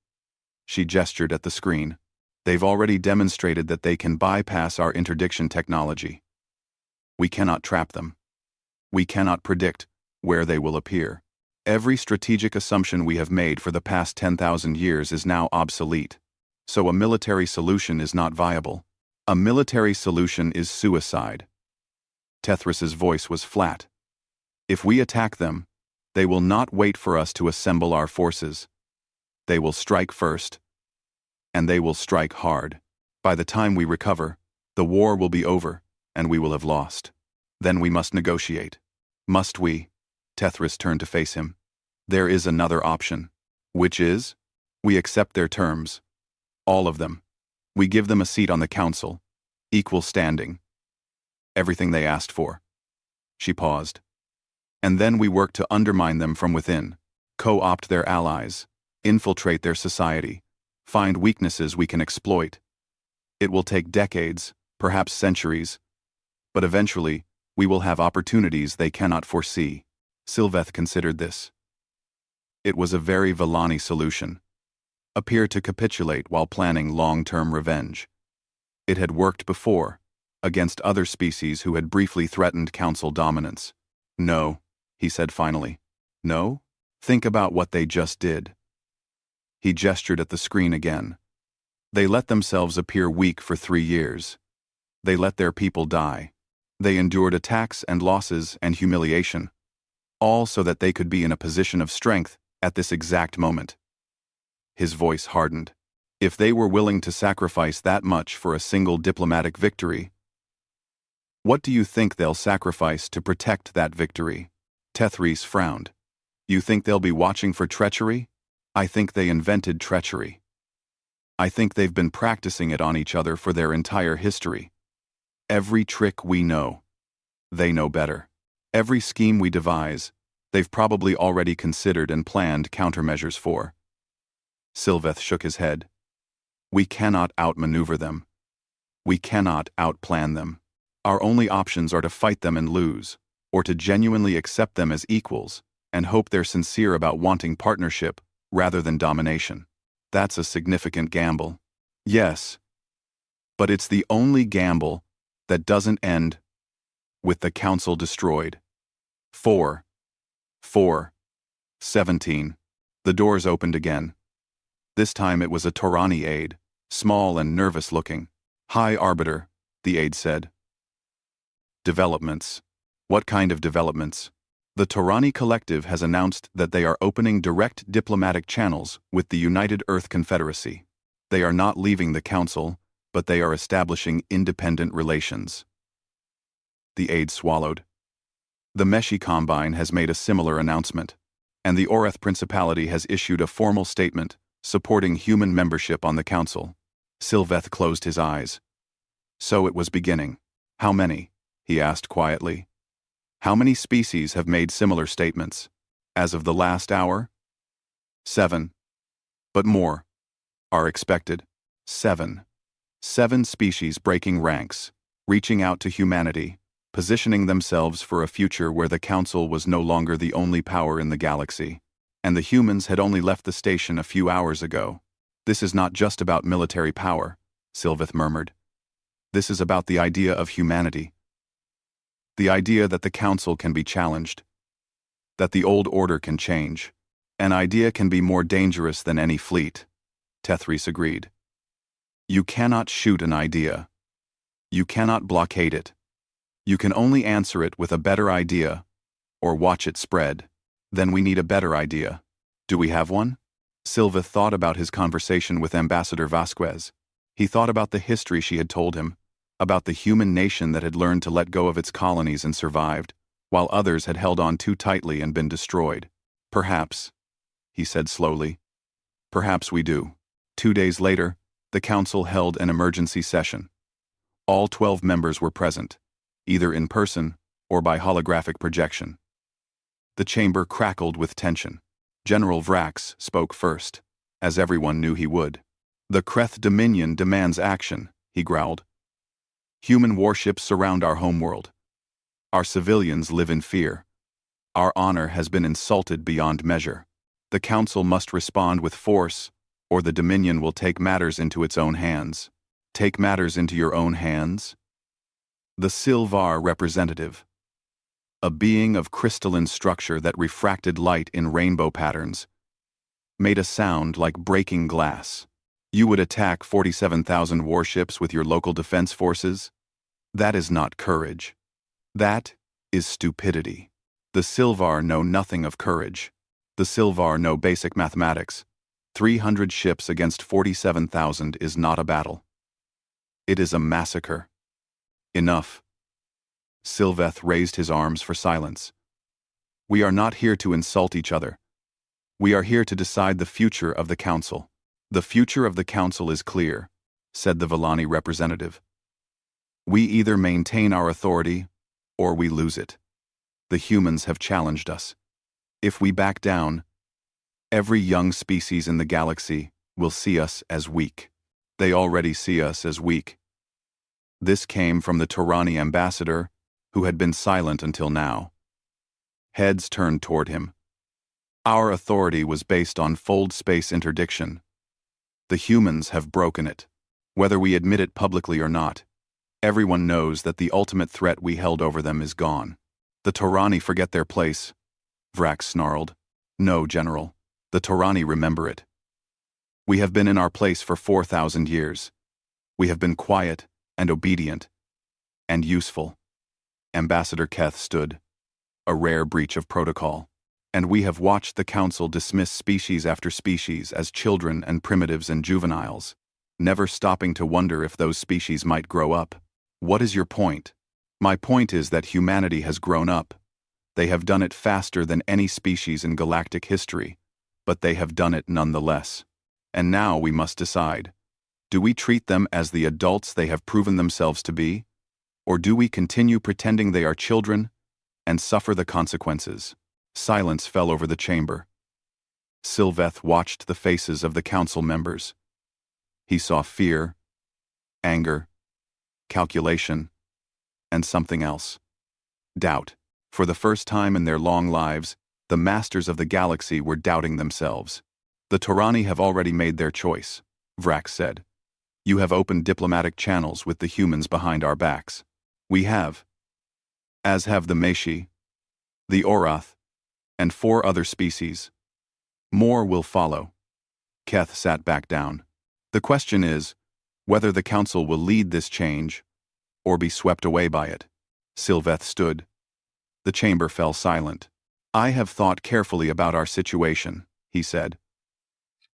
She gestured at the screen. "They've already demonstrated that they can bypass our interdiction technology. We cannot trap them. We cannot predict where they will appear. Every strategic assumption we have made for the past 10,000 years is now obsolete. So a military solution is not viable. A military solution is suicide." Tethris's voice was flat. "If we attack them, they will not wait for us to assemble our forces. They will strike first, and they will strike hard. By the time we recover, the war will be over, and we will have lost. Then we must negotiate. Must we? Tethris turned to face him. There is another option. Which is? We accept their terms. All of them. We give them a seat on the council. Equal standing. Everything they asked for. She paused. And then we work to undermine them from within, co-opt their allies, infiltrate their society, find weaknesses we can exploit. It will take decades, perhaps centuries, but eventually, we will have opportunities they cannot foresee. Sylveth considered this. It was a very Villani solution. Appear to capitulate while planning long-term revenge. It had worked before, against other species who had briefly threatened council dominance. No, he said finally. No? Think about what they just did. He gestured at the screen again. They let themselves appear weak for 3 years. They let their people die. They endured attacks and losses and humiliation, all so that they could be in a position of strength at this exact moment. His voice hardened. If they were willing to sacrifice that much for a single diplomatic victory, what do you think they'll sacrifice to protect that victory? Tethris frowned. You think they'll be watching for treachery? I think they invented treachery. I think they've been practicing it on each other for their entire history. Every trick we know, they know better. Every scheme we devise, they've probably already considered and planned countermeasures for. Sylveth shook his head. We cannot outmaneuver them. We cannot outplan them. Our only options are to fight them and lose, or to genuinely accept them as equals, and hope they're sincere about wanting partnership rather than domination. That's a significant gamble. Yes. But it's the only gamble that doesn't end with the council destroyed. 17. The doors opened again. This time it was a Torani aide, small and nervous-looking. High Arbiter, the aide said. Developments. What kind of developments? The Torani Collective has announced that they are opening direct diplomatic channels with the United Earth Confederacy. They are not leaving the council, but they are establishing independent relations. The aide swallowed. The Meshi Combine has made a similar announcement, and the Oreth Principality has issued a formal statement supporting human membership on the council. Sylveth closed his eyes. So it was beginning. How many? He asked quietly. How many species have made similar statements? As of the last hour? 7. But more are expected. 7. 7 species breaking ranks, reaching out to humanity, positioning themselves for a future where the Council was no longer the only power in the galaxy, and the humans had only left the station a few hours ago. This is not just about military power, Sylveth murmured. This is about the idea of humanity. The idea that the Council can be challenged, that the old order can change. An idea can be more dangerous than any fleet, Tethris agreed. You cannot shoot an idea. You cannot blockade it. You can only answer it with a better idea, or watch it spread. Then we need a better idea. Do we have one? Sylveth thought about his conversation with Ambassador Vasquez. He thought about the history she had told him, about the human nation that had learned to let go of its colonies and survived, while others had held on too tightly and been destroyed. Perhaps, he said slowly. Perhaps we do. 2 days later, the Council held an emergency session. All 12 members were present, either in person or by holographic projection. The chamber crackled with tension. General Vrax spoke first, as everyone knew he would. The Kreth Dominion demands action, he growled. Human warships surround our homeworld. Our civilians live in fear. Our honor has been insulted beyond measure. The Council must respond with force, or the Dominion will take matters into its own hands. Take matters into your own hands? The Silvar representative, a being of crystalline structure that refracted light in rainbow patterns, made a sound like breaking glass. You would attack 47,000 warships with your local defense forces? That is not courage. That is stupidity. The Silvar know nothing of courage. The Silvar know basic mathematics. 300 ships against 47,000 is not a battle. It is a massacre. Enough. Sylveth raised his arms for silence. We are not here to insult each other. We are here to decide the future of the Council. The future of the Council is clear, said the Villani representative. We either maintain our authority, or we lose it. The humans have challenged us. If we back down, every young species in the galaxy will see us as weak. They already see us as weak. This came from the Torani ambassador, who had been silent until now. Heads turned toward him. Our authority was based on fold space interdiction. The humans have broken it. Whether we admit it publicly or not, everyone knows that the ultimate threat we held over them is gone. The Torani forget their place, Vrax snarled. No, General. The Torani remember it. We have been in our place for 4,000 years. We have been quiet and obedient and useful. Ambassador Keth stood. A rare breach of protocol. And we have watched the Council dismiss species after species as children and primitives and juveniles, never stopping to wonder if those species might grow up. What is your point? My point is that humanity has grown up. They have done it faster than any species in galactic history, but they have done it nonetheless. And now we must decide. Do we treat them as the adults they have proven themselves to be? Or do we continue pretending they are children and suffer the consequences? Silence fell over the chamber. Sylveth watched the faces of the Council members. He saw fear, anger, calculation, and something else. Doubt. For the first time in their long lives, the masters of the galaxy were doubting themselves. The Torani have already made their choice, Vrax said. You have opened diplomatic channels with the humans behind our backs. We have. As have the Meshi, the Orath, and 4 other species. More will follow. Keth sat back down. The question is, whether the Council will lead this change, or be swept away by it. Sylveth stood. The chamber fell silent. I have thought carefully about our situation, he said.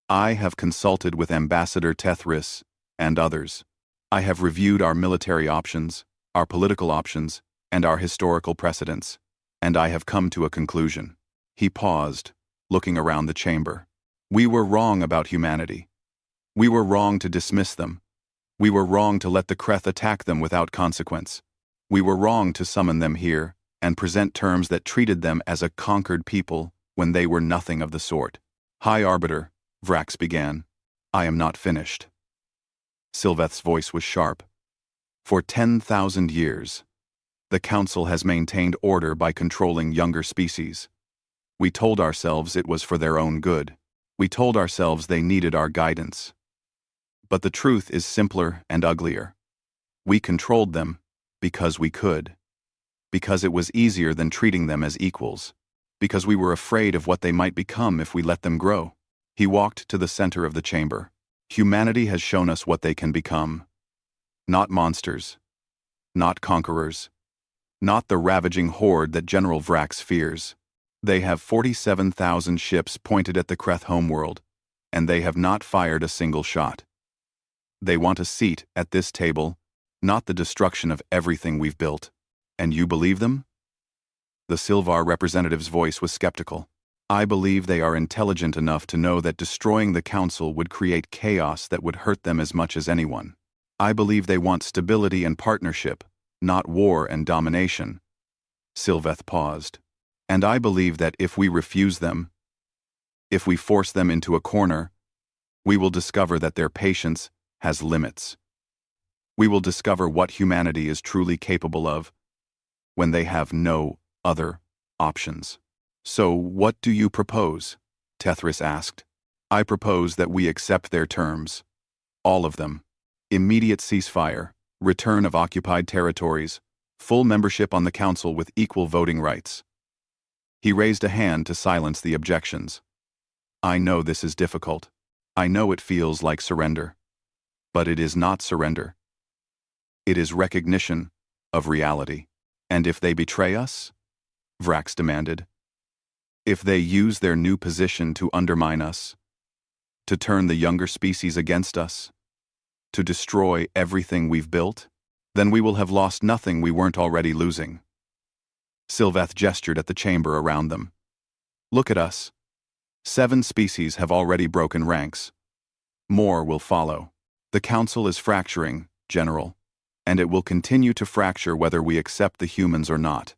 I have consulted with Ambassador Tethris and others. I have reviewed our military options, our political options, and our historical precedents, and I have come to a conclusion. He paused, looking around the chamber. We were wrong about humanity. We were wrong to dismiss them. We were wrong to let the Kreth attack them without consequence. We were wrong to summon them here and present terms that treated them as a conquered people when they were nothing of the sort. High Arbiter, Vrax began. I am not finished. Sylveth's voice was sharp. For 10,000 years, the Council has maintained order by controlling younger species. We told ourselves it was for their own good. We told ourselves they needed our guidance. But the truth is simpler and uglier. We controlled them because we could. Because it was easier than treating them as equals. Because we were afraid of what they might become if we let them grow. He walked to the center of the chamber. Humanity has shown us what they can become. Not monsters. Not conquerors. Not the ravaging horde that General Vrax fears. They have 47,000 ships pointed at the Kreth homeworld, and they have not fired a single shot. They want a seat at this table, not the destruction of everything we've built. And you believe them? The Sylvar representative's voice was skeptical. I believe they are intelligent enough to know that destroying the Council would create chaos that would hurt them as much as anyone. I believe they want stability and partnership, not war and domination. Sylveth paused. And I believe that if we refuse them, if we force them into a corner, we will discover that their patience has limits. We will discover what humanity is truly capable of when they have no other options. So what do you propose? Tethris asked. I propose that we accept their terms. All of them. Immediate ceasefire, return of occupied territories, full membership on the Council with equal voting rights. He raised a hand to silence the objections. I know this is difficult. I know it feels like surrender. But it is not surrender. It is recognition of reality. And if they betray us? Vrax demanded. If they use their new position to undermine us, to turn the younger species against us, to destroy everything we've built, then we will have lost nothing we weren't already losing. Sylveth gestured at the chamber around them. Look at us. 7 species have already broken ranks. More will follow. The Council is fracturing, General, and it will continue to fracture whether we accept the humans or not.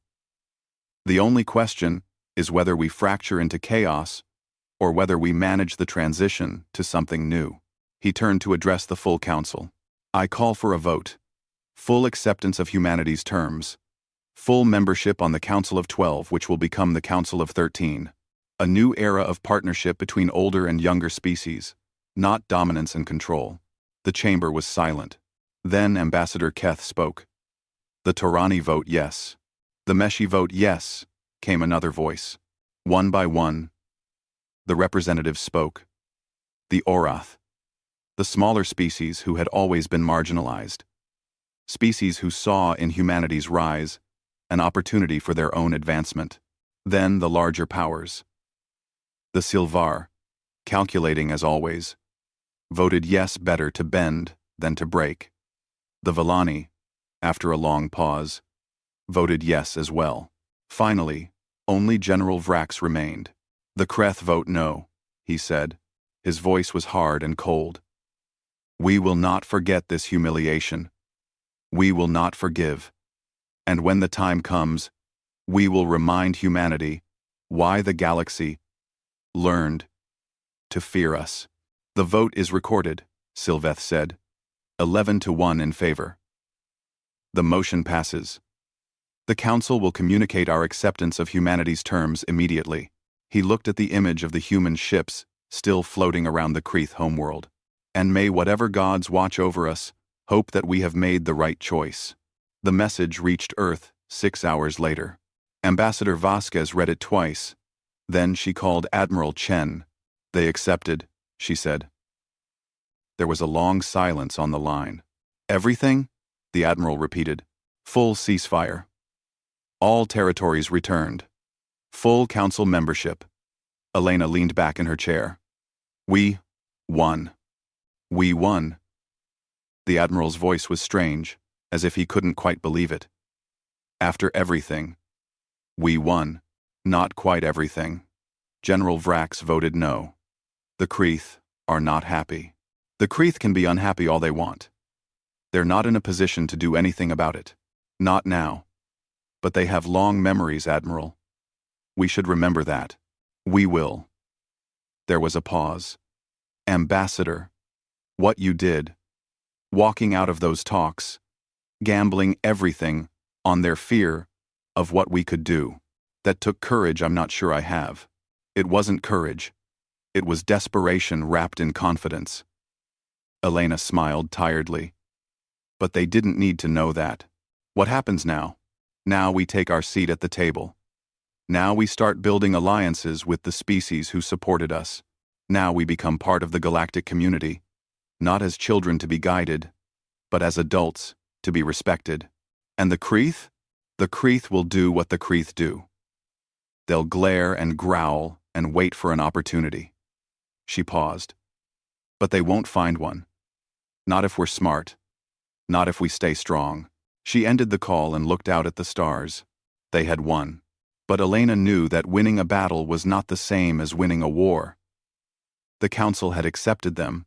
The only question is whether we fracture into chaos or whether we manage the transition to something new. He turned to address the full Council. I call for a vote. Full acceptance of humanity's terms. Full membership on the Council of 12, which will become the Council of 13. A new era of partnership between older and younger species, not dominance and control. The chamber was silent. Then Ambassador Keth spoke. The Torani vote yes. The Meshi vote yes, came another voice. One by one, the representatives spoke. The Orath, the smaller species who had always been marginalized. Species who saw in humanity's rise an opportunity for their own advancement. Then the larger powers. The Silvar, calculating as always, voted yes, better to bend than to break. The Villani, after a long pause, voted yes as well. Finally, only General Vrax remained. The Kreth vote no, he said. His voice was hard and cold. We will not forget this humiliation. We will not forgive. And when the time comes, we will remind humanity why the galaxy learned to fear us. The vote is recorded, Sylveth said. 11-1 in favor. The motion passes. The Council will communicate our acceptance of humanity's terms immediately. He looked at the image of the human ships still floating around the Kreeth homeworld. And may whatever gods watch over us hope that we have made the right choice. The message reached Earth 6 hours later. Ambassador Vasquez read it twice. Then she called Admiral Chen. They accepted, she said. There was a long silence on the line. Everything? The Admiral repeated. Full ceasefire. All territories returned. Full Council membership. Elena leaned back in her chair. We won. We won. The Admiral's voice was strange, as if he couldn't quite believe it. After everything. We won. Not quite everything. General Vrax voted no. The Kreeth are not happy. The Kreeth can be unhappy all they want. They're not in a position to do anything about it. Not now. But they have long memories, Admiral. We should remember that. We will. There was a pause. Ambassador, what you did, walking out of those talks, gambling everything on their fear of what we could do, that took courage I'm not sure I have. It wasn't courage. It was desperation wrapped in confidence. Elena smiled tiredly. But they didn't need to know that. What happens now? Now we take our seat at the table. Now we start building alliances with the species who supported us. Now we become part of the galactic community, not as children to be guided, but as adults to be respected. And the Kreeth? The Kreeth will do what the Kreeth do. They'll glare and growl and wait for an opportunity. She paused. But they won't find one. Not if we're smart. Not if we stay strong. She ended the call and looked out at the stars. They had won. But Elena knew that winning a battle was not the same as winning a war. The Council had accepted them,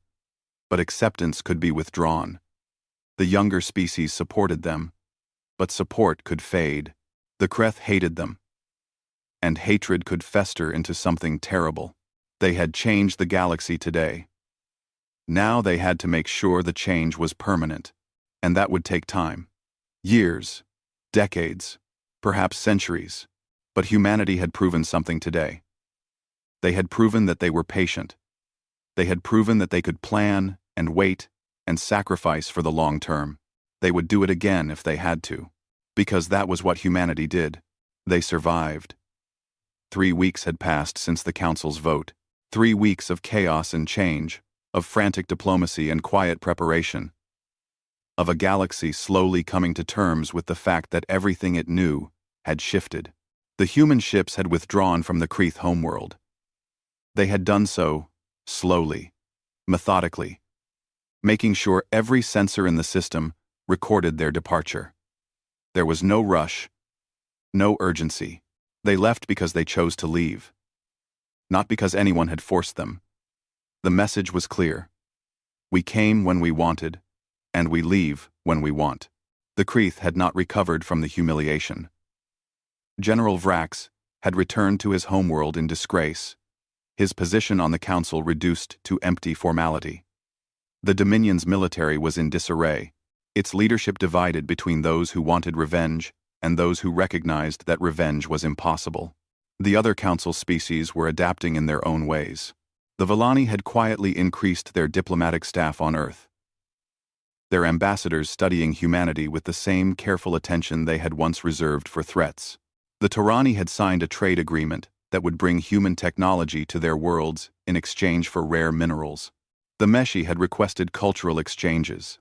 but acceptance could be withdrawn. The younger species supported them, but support could fade. The Kreth hated them, and hatred could fester into something terrible. They had changed the galaxy today. Now they had to make sure the change was permanent, and that would take time. Years, decades, perhaps centuries. But humanity had proven something today. They had proven that they were patient. They had proven that they could plan and wait and sacrifice for the long term. They would do it again if they had to, because that was what humanity did. They survived. 3 weeks had passed since the Council's vote. 3 weeks of chaos and change, of frantic diplomacy and quiet preparation, of a galaxy slowly coming to terms with the fact that everything it knew had shifted. The human ships had withdrawn from the Kreeth homeworld. They had done so slowly, methodically, making sure every sensor in the system recorded their departure. There was no rush, No urgency. They left because they chose to leave. Not because anyone had forced them. The message was clear. We came when we wanted, and we leave when we want. The Kreeth had not recovered from the humiliation. General Vrax had returned to his homeworld in disgrace, his position on the council reduced to empty formality. The Dominion's military was in disarray, its leadership divided between those who wanted revenge and those who recognized that revenge was impossible. The other council species were adapting in their own ways. The Villani had quietly increased their diplomatic staff on Earth, their ambassadors studying humanity with the same careful attention they had once reserved for threats. The Torani had signed a trade agreement that would bring human technology to their worlds in exchange for rare minerals. The Meshi had requested cultural exchanges,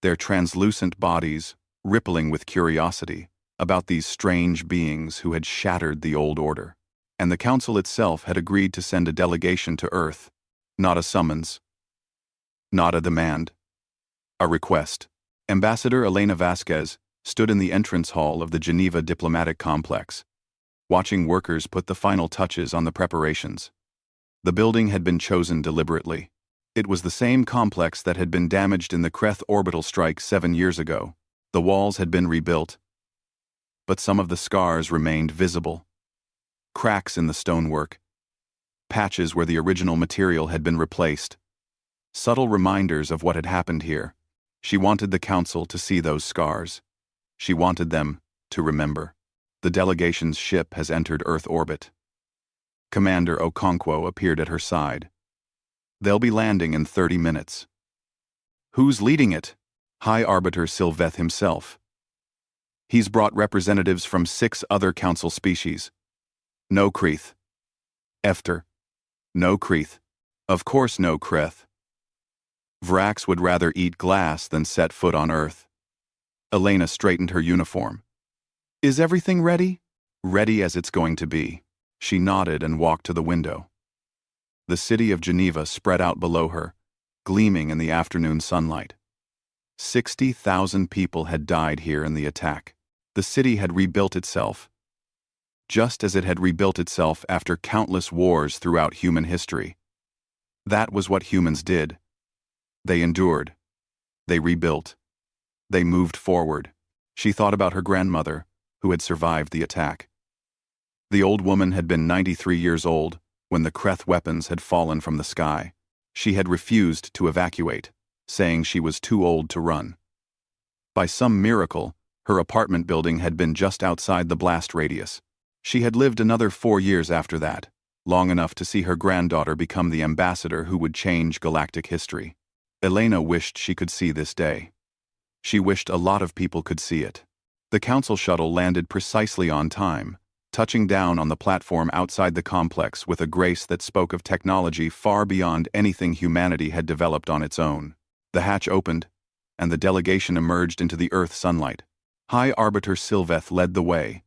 their translucent bodies rippling with curiosity about these strange beings who had shattered the old order. And the Council itself had agreed to send a delegation to Earth, not a summons, not a demand, a request. Ambassador Elena Vasquez stood in the entrance hall of the Geneva diplomatic complex, watching workers put the final touches on the preparations. The building had been chosen deliberately. It was the same complex that had been damaged in the Kreeth orbital strike 7 years ago. The walls had been rebuilt, but some of the scars remained visible. Cracks in the stonework, patches where the original material had been replaced. Subtle reminders of what had happened here. She wanted the Council to see those scars. She wanted them to remember. The delegation's ship has entered Earth orbit. Commander Okonkwo appeared at her side. They'll be landing in 30 minutes. Who's leading it? High Arbiter Sylveth himself. He's brought representatives from 6 other Council species. No Kreeth. Efter. No Kreeth. Of course no Kreeth. Vrax would rather eat glass than set foot on Earth. Elena straightened her uniform. Is everything ready? Ready as it's going to be. She nodded and walked to the window. The city of Geneva spread out below her, gleaming in the afternoon sunlight. 60,000 people had died here in the attack. The city had rebuilt itself, just as it had rebuilt itself after countless wars throughout human history. That was what humans did. They endured. They rebuilt. They moved forward. She thought about her grandmother, who had survived the attack. The old woman had been 93 years old when the Kreeth weapons had fallen from the sky. She had refused to evacuate, saying she was too old to run. By some miracle, her apartment building had been just outside the blast radius. She had lived another 4 years after that, long enough to see her granddaughter become the ambassador who would change galactic history. Elena wished she could see this day. She wished a lot of people could see it. The Council shuttle landed precisely on time, touching down on the platform outside the complex with a grace that spoke of technology far beyond anything humanity had developed on its own. The hatch opened, and the delegation emerged into the Earth sunlight. High Arbiter Sylveth led the way.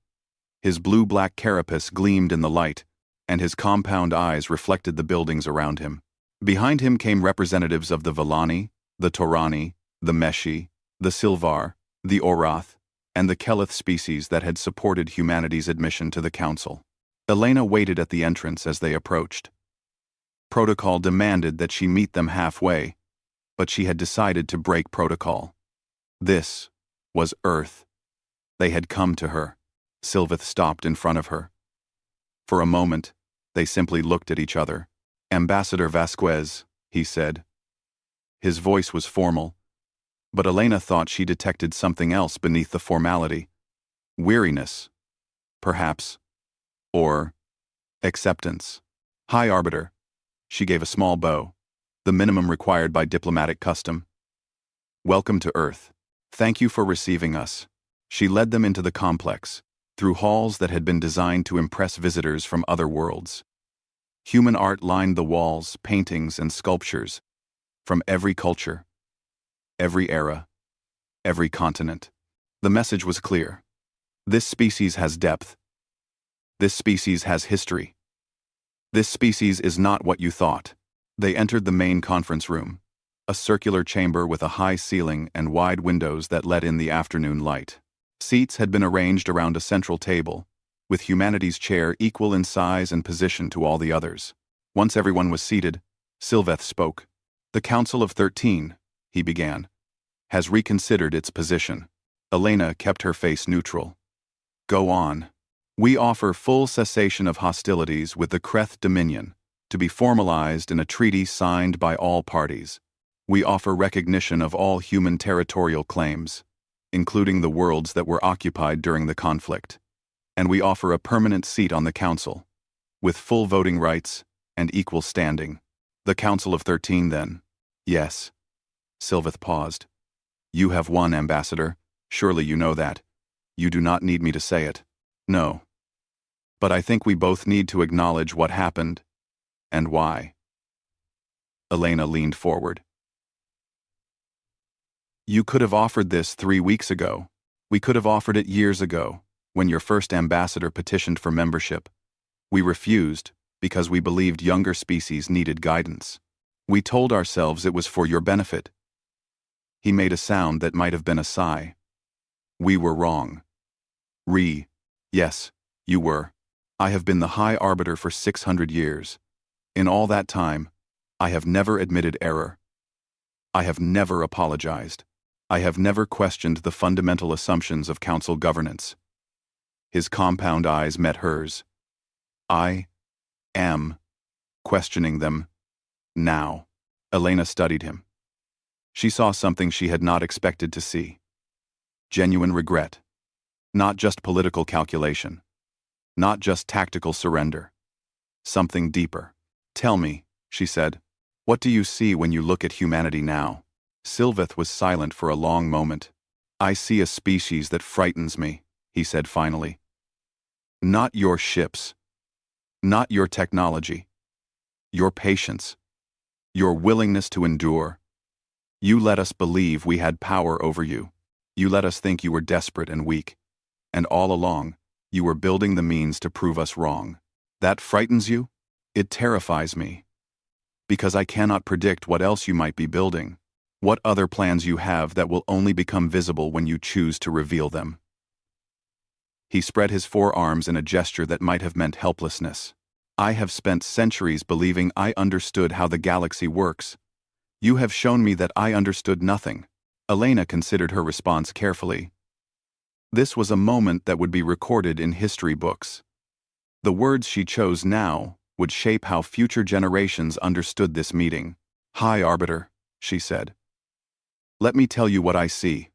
His blue-black carapace gleamed in the light, and his compound eyes reflected the buildings around him. Behind him came representatives of the Villani, the Torani, the Meshi, the Silvar, the Orath, and the Keleth species that had supported humanity's admission to the Council. Elena waited at the entrance as they approached. Protocol demanded that she meet them halfway, but she had decided to break protocol. This was Earth. They had come to her. Sylveth stopped in front of her. For a moment, they simply looked at each other. Ambassador Vasquez, he said. His voice was formal, but Elena thought she detected something else beneath the formality. Weariness, perhaps, or acceptance. High Arbiter. She gave a small bow, the minimum required by diplomatic custom. Welcome to Earth. Thank you for receiving us. She led them into the complex, through halls that had been designed to impress visitors from other worlds. Human art lined the walls, paintings and sculptures, from every culture, every era, every continent. The message was clear. This species has depth. This species has history. This species is not what you thought. They entered the main conference room, a circular chamber with a high ceiling and wide windows that let in the afternoon light. Seats had been arranged around a central table, with humanity's chair equal in size and position to all the others. Once everyone was seated, Sylveth spoke. "The Council of 13, he began, has reconsidered its position." Elena kept her face neutral. "Go on. We offer full cessation of hostilities with the Kreth Dominion, to be formalized in a treaty signed by all parties. We offer recognition of all human territorial claims, including the worlds that were occupied during the conflict. And we offer a permanent seat on the Council, with full voting rights and equal standing." "The Council of 13, then?" "Yes." Sylveth paused. "You have won, Ambassador. Surely you know that. You do not need me to say it." "No. But I think we both need to acknowledge what happened, and why." Elena leaned forward. "You could have offered this 3 weeks ago. We could have offered it years ago, when your first ambassador petitioned for membership. We refused because we believed younger species needed guidance. We told ourselves it was for your benefit." He made a sound that might have been a sigh. "We were wrong." Yes, you were. I have been the High Arbiter for 600 years. In all that time, I have never admitted error. I have never apologized. I have never questioned the fundamental assumptions of Council governance." His compound eyes met hers. "I am questioning them now." Elena studied him. She saw something she had not expected to see. Genuine regret. Not just political calculation. Not just tactical surrender. Something deeper. "Tell me," she said, "what do you see when you look at humanity now?" Sylveth was silent for a long moment. "I see a species that frightens me," he said finally. "Not your ships. Not your technology. Your patience. Your willingness to endure. You let us believe we had power over you. You let us think you were desperate and weak. And all along, you were building the means to prove us wrong. That frightens you? It terrifies me. Because I cannot predict what else you might be building. What other plans you have that will only become visible when you choose to reveal them." He spread his forearms in a gesture that might have meant helplessness. "I have spent centuries believing I understood how the galaxy works. You have shown me that I understood nothing." Elena considered her response carefully. This was a moment that would be recorded in history books. The words she chose now would shape how future generations understood this meeting. "High Arbiter," she said. "Let me tell you what I see.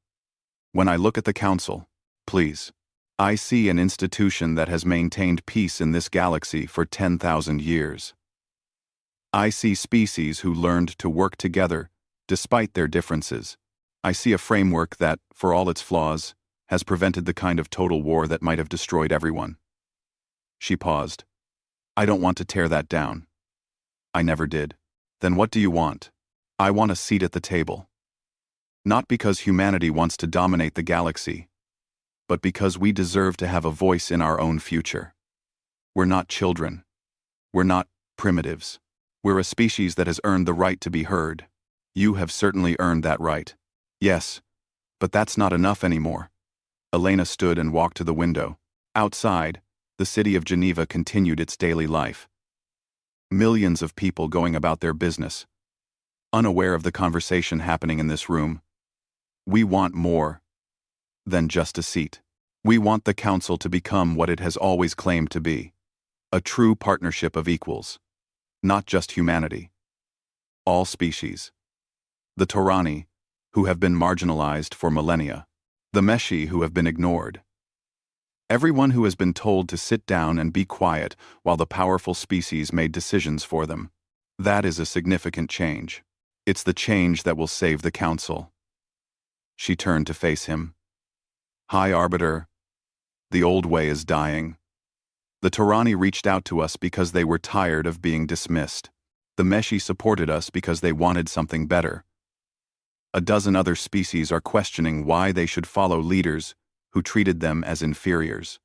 When I look at the Council, please, I see an institution that has maintained peace in this galaxy for 10,000 years. I see species who learned to work together despite their differences. I see a framework that, for all its flaws, has prevented the kind of total war that might have destroyed everyone." She paused. "I don't want to tear that down." "I never did." "Then what do you want?" "I want a seat at the table. Not because humanity wants to dominate the galaxy, but because we deserve to have a voice in our own future. We're not children. We're not primitives. We're a species that has earned the right to be heard. You have certainly earned that right." "Yes, but that's not enough anymore." Elena stood and walked to the window. Outside, the city of Geneva continued its daily life. Millions of people going about their business, unaware of the conversation happening in this room. We want more than just a seat. We want the Council to become what it has always claimed to be. A true partnership of equals. Not just humanity. All species. The Torani, who have been marginalized for millennia. The Meshi, who have been ignored. Everyone who has been told to sit down and be quiet while the powerful species made decisions for them. That is a significant change. It's the change that will save the Council. She turned to face him. "High Arbiter, the old way is dying. The Torani reached out to us because they were tired of being dismissed. The Meshi supported us because they wanted something better. A dozen other species are questioning why they should follow leaders who treated them as inferiors.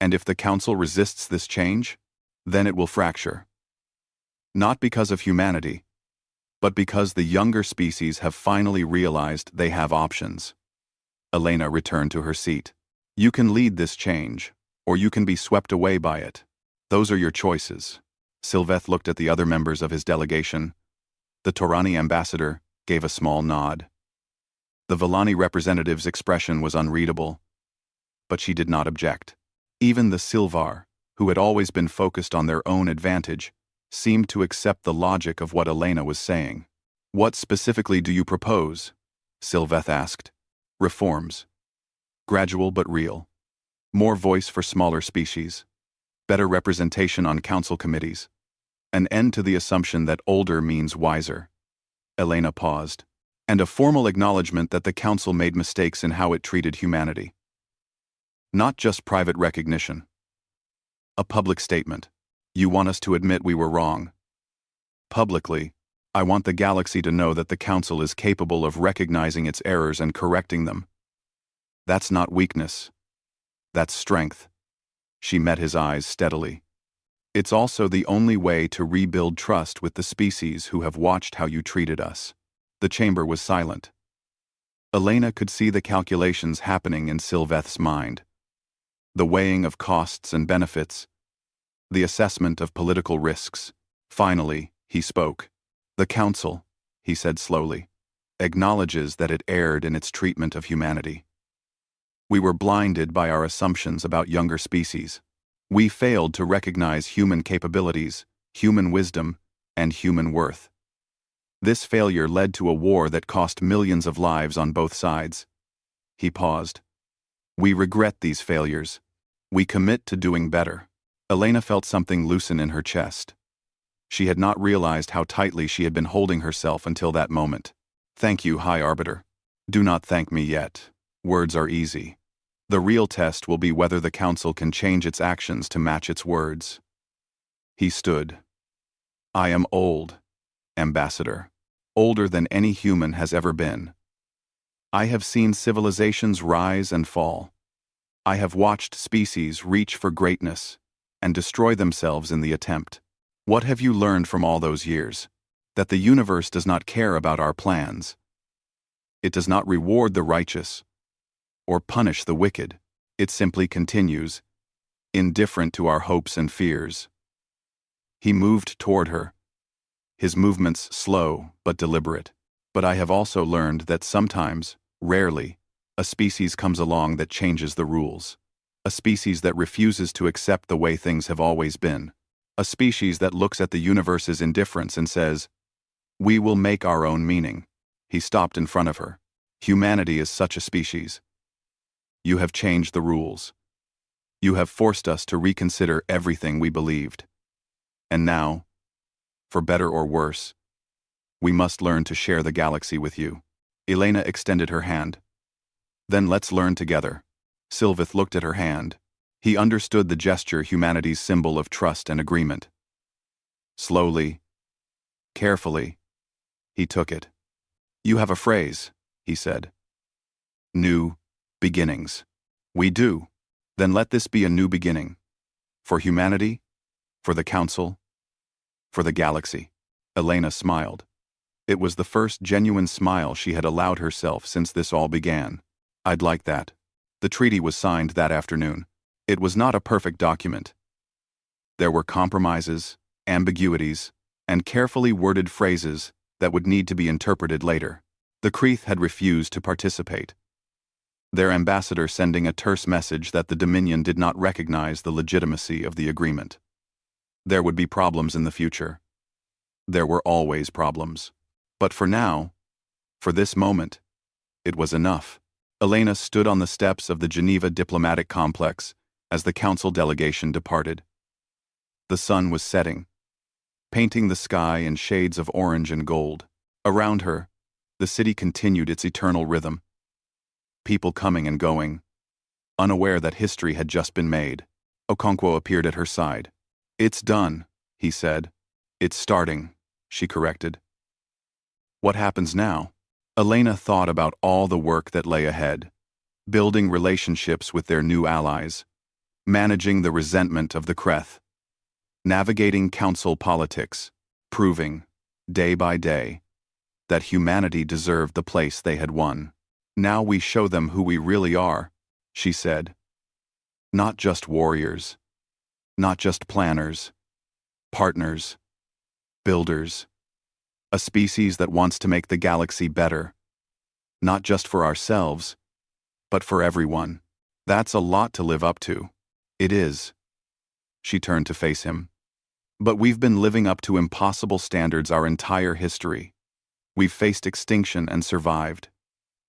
And if the Council resists this change, then it will fracture. Not because of humanity, but because the younger species have finally realized they have options." Elena returned to her seat. You can lead this change, or you can be swept away by it. Those are your choices. Sylveth looked at the other members of his delegation. The Torani ambassador gave a small nod. The Villani representative's expression was unreadable, but she did not object. Even the Silvar, who had always been focused on their own advantage, seemed to accept the logic of what Elena was saying. What specifically do you propose? Sylveth asked. Reforms. Gradual but real. More voice for smaller species. Better representation on council committees. An end to the assumption that older means wiser. Elena paused. And a formal acknowledgement that the council made mistakes in how it treated humanity. Not just private recognition. A public statement. You want us to admit we were wrong. Publicly, I want the galaxy to know that the council is capable of recognizing its errors and correcting them. That's not weakness. That's strength. She met his eyes steadily. It's also the only way to rebuild trust with the species who have watched how you treated us. The chamber was silent. Elena could see the calculations happening in Sylveth's mind. The weighing of costs and benefits. The assessment of political risks. Finally, he spoke. The council, he said slowly, acknowledges that it erred in its treatment of humanity. We were blinded by our assumptions about younger species. We failed to recognize human capabilities, human wisdom, and human worth. This failure led to a war that cost millions of lives on both sides. He paused. We regret these failures. We commit to doing better. Elena felt something loosen in her chest. She had not realized how tightly she had been holding herself until that moment. Thank you, High Arbiter. Do not thank me yet. Words are easy. The real test will be whether the Council can change its actions to match its words. He stood. I am old, Ambassador. Older than any human has ever been. I have seen civilizations rise and fall. I have watched species reach for greatness and destroy themselves in the attempt. What have you learned from all those years? That the universe does not care about our plans. It does not reward the righteous or punish the wicked. It simply continues, indifferent to our hopes and fears. He moved toward her, his movements slow but deliberate. But I have also learned that sometimes, rarely, a species comes along that changes the rules. A species that refuses to accept the way things have always been. A species that looks at the universe's indifference and says, we will make our own meaning. He stopped in front of her. Humanity is such a species. You have changed the rules. You have forced us to reconsider everything we believed. And now, for better or worse, we must learn to share the galaxy with you. Elena extended her hand. Then let's learn together. Sylveth looked at her hand. He understood the gesture, humanity's symbol of trust and agreement. Slowly, carefully, he took it. You have a phrase, he said. New beginnings. We do. Then let this be a new beginning. For humanity, for the Council, for the galaxy. Elena smiled. It was the first genuine smile she had allowed herself since this all began. I'd like that. The treaty was signed that afternoon. It was not a perfect document. There were compromises, ambiguities, and carefully worded phrases that would need to be interpreted later. The Creeth had refused to participate, their ambassador sending a terse message that the Dominion did not recognize the legitimacy of the agreement. There would be problems in the future. There were always problems. But for now, for this moment, it was enough. Elena stood on the steps of the Geneva diplomatic complex as the council delegation departed. The sun was setting, painting the sky in shades of orange and gold. Around her, the city continued its eternal rhythm. People coming and going, unaware that history had just been made. Okonkwo appeared at her side. It's done, he said. It's starting, she corrected. What happens now? Elena thought about all the work that lay ahead, building relationships with their new allies, managing the resentment of the Creeth, navigating council politics, proving, day by day, that humanity deserved the place they had won. Now we show them who we really are, she said, Not just warriors, not just planners, partners, builders. A species that wants to make the galaxy better, not just for ourselves, but for everyone. That's a lot to live up to. It is. She turned to face him. But we've been living up to impossible standards our entire history. We've faced extinction and survived.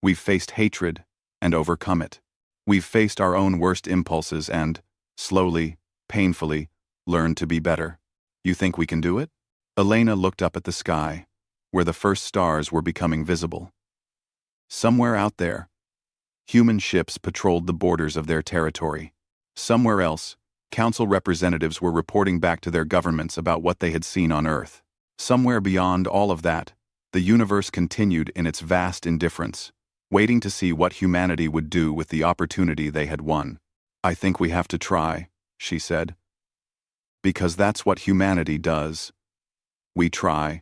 We've faced hatred and overcome it. We've faced our own worst impulses and, slowly, painfully, learned to be better. You think we can do it? Elena looked up at the sky, where the first stars were becoming visible. Somewhere out there, human ships patrolled the borders of their territory. Somewhere else, council representatives were reporting back to their governments about what they had seen on Earth. Somewhere beyond all of that, the universe continued in its vast indifference, waiting to see what humanity would do with the opportunity they had won. I think we have to try, she said. Because that's what humanity does. We try.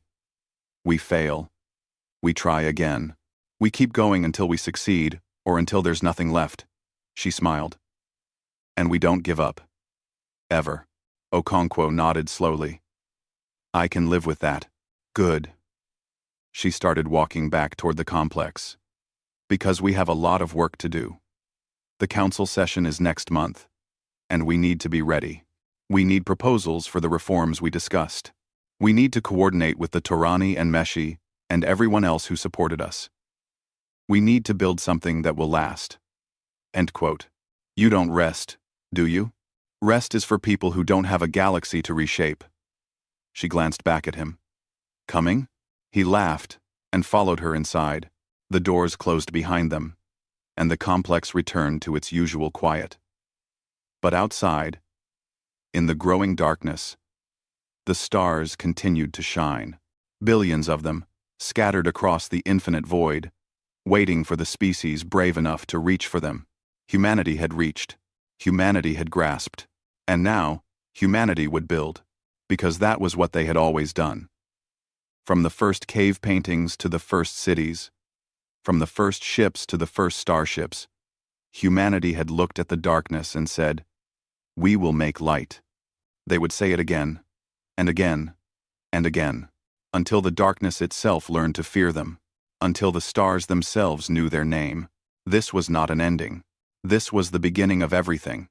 We fail. We try again. We keep going until we succeed, or until there's nothing left. She smiled. And we don't give up. Ever. Okonkwo nodded slowly. I can live with that. Good. She started walking back toward the complex. Because we have a lot of work to do. The council session is next month, and we need to be ready. We need proposals for the reforms we discussed. We need to coordinate with the Torani and Meshi and everyone else who supported us. We need to build something that will last. End quote. You don't rest, do you? Rest is for people who don't have a galaxy to reshape. She glanced back at him. Coming? He laughed and followed her inside. The doors closed behind them, and the complex returned to its usual quiet. But outside, in the growing darkness, the stars continued to shine, billions of them, scattered across the infinite void, waiting for the species brave enough to reach for them. Humanity had reached, humanity had grasped, and now, humanity would build, because that was what they had always done. From the first cave paintings to the first cities, from the first ships to the first starships, humanity had looked at the darkness and said, "We will make light." They would say it again, and again, and again, until the darkness itself learned to fear them, until the stars themselves knew their name. This was not an ending. This was the beginning of everything.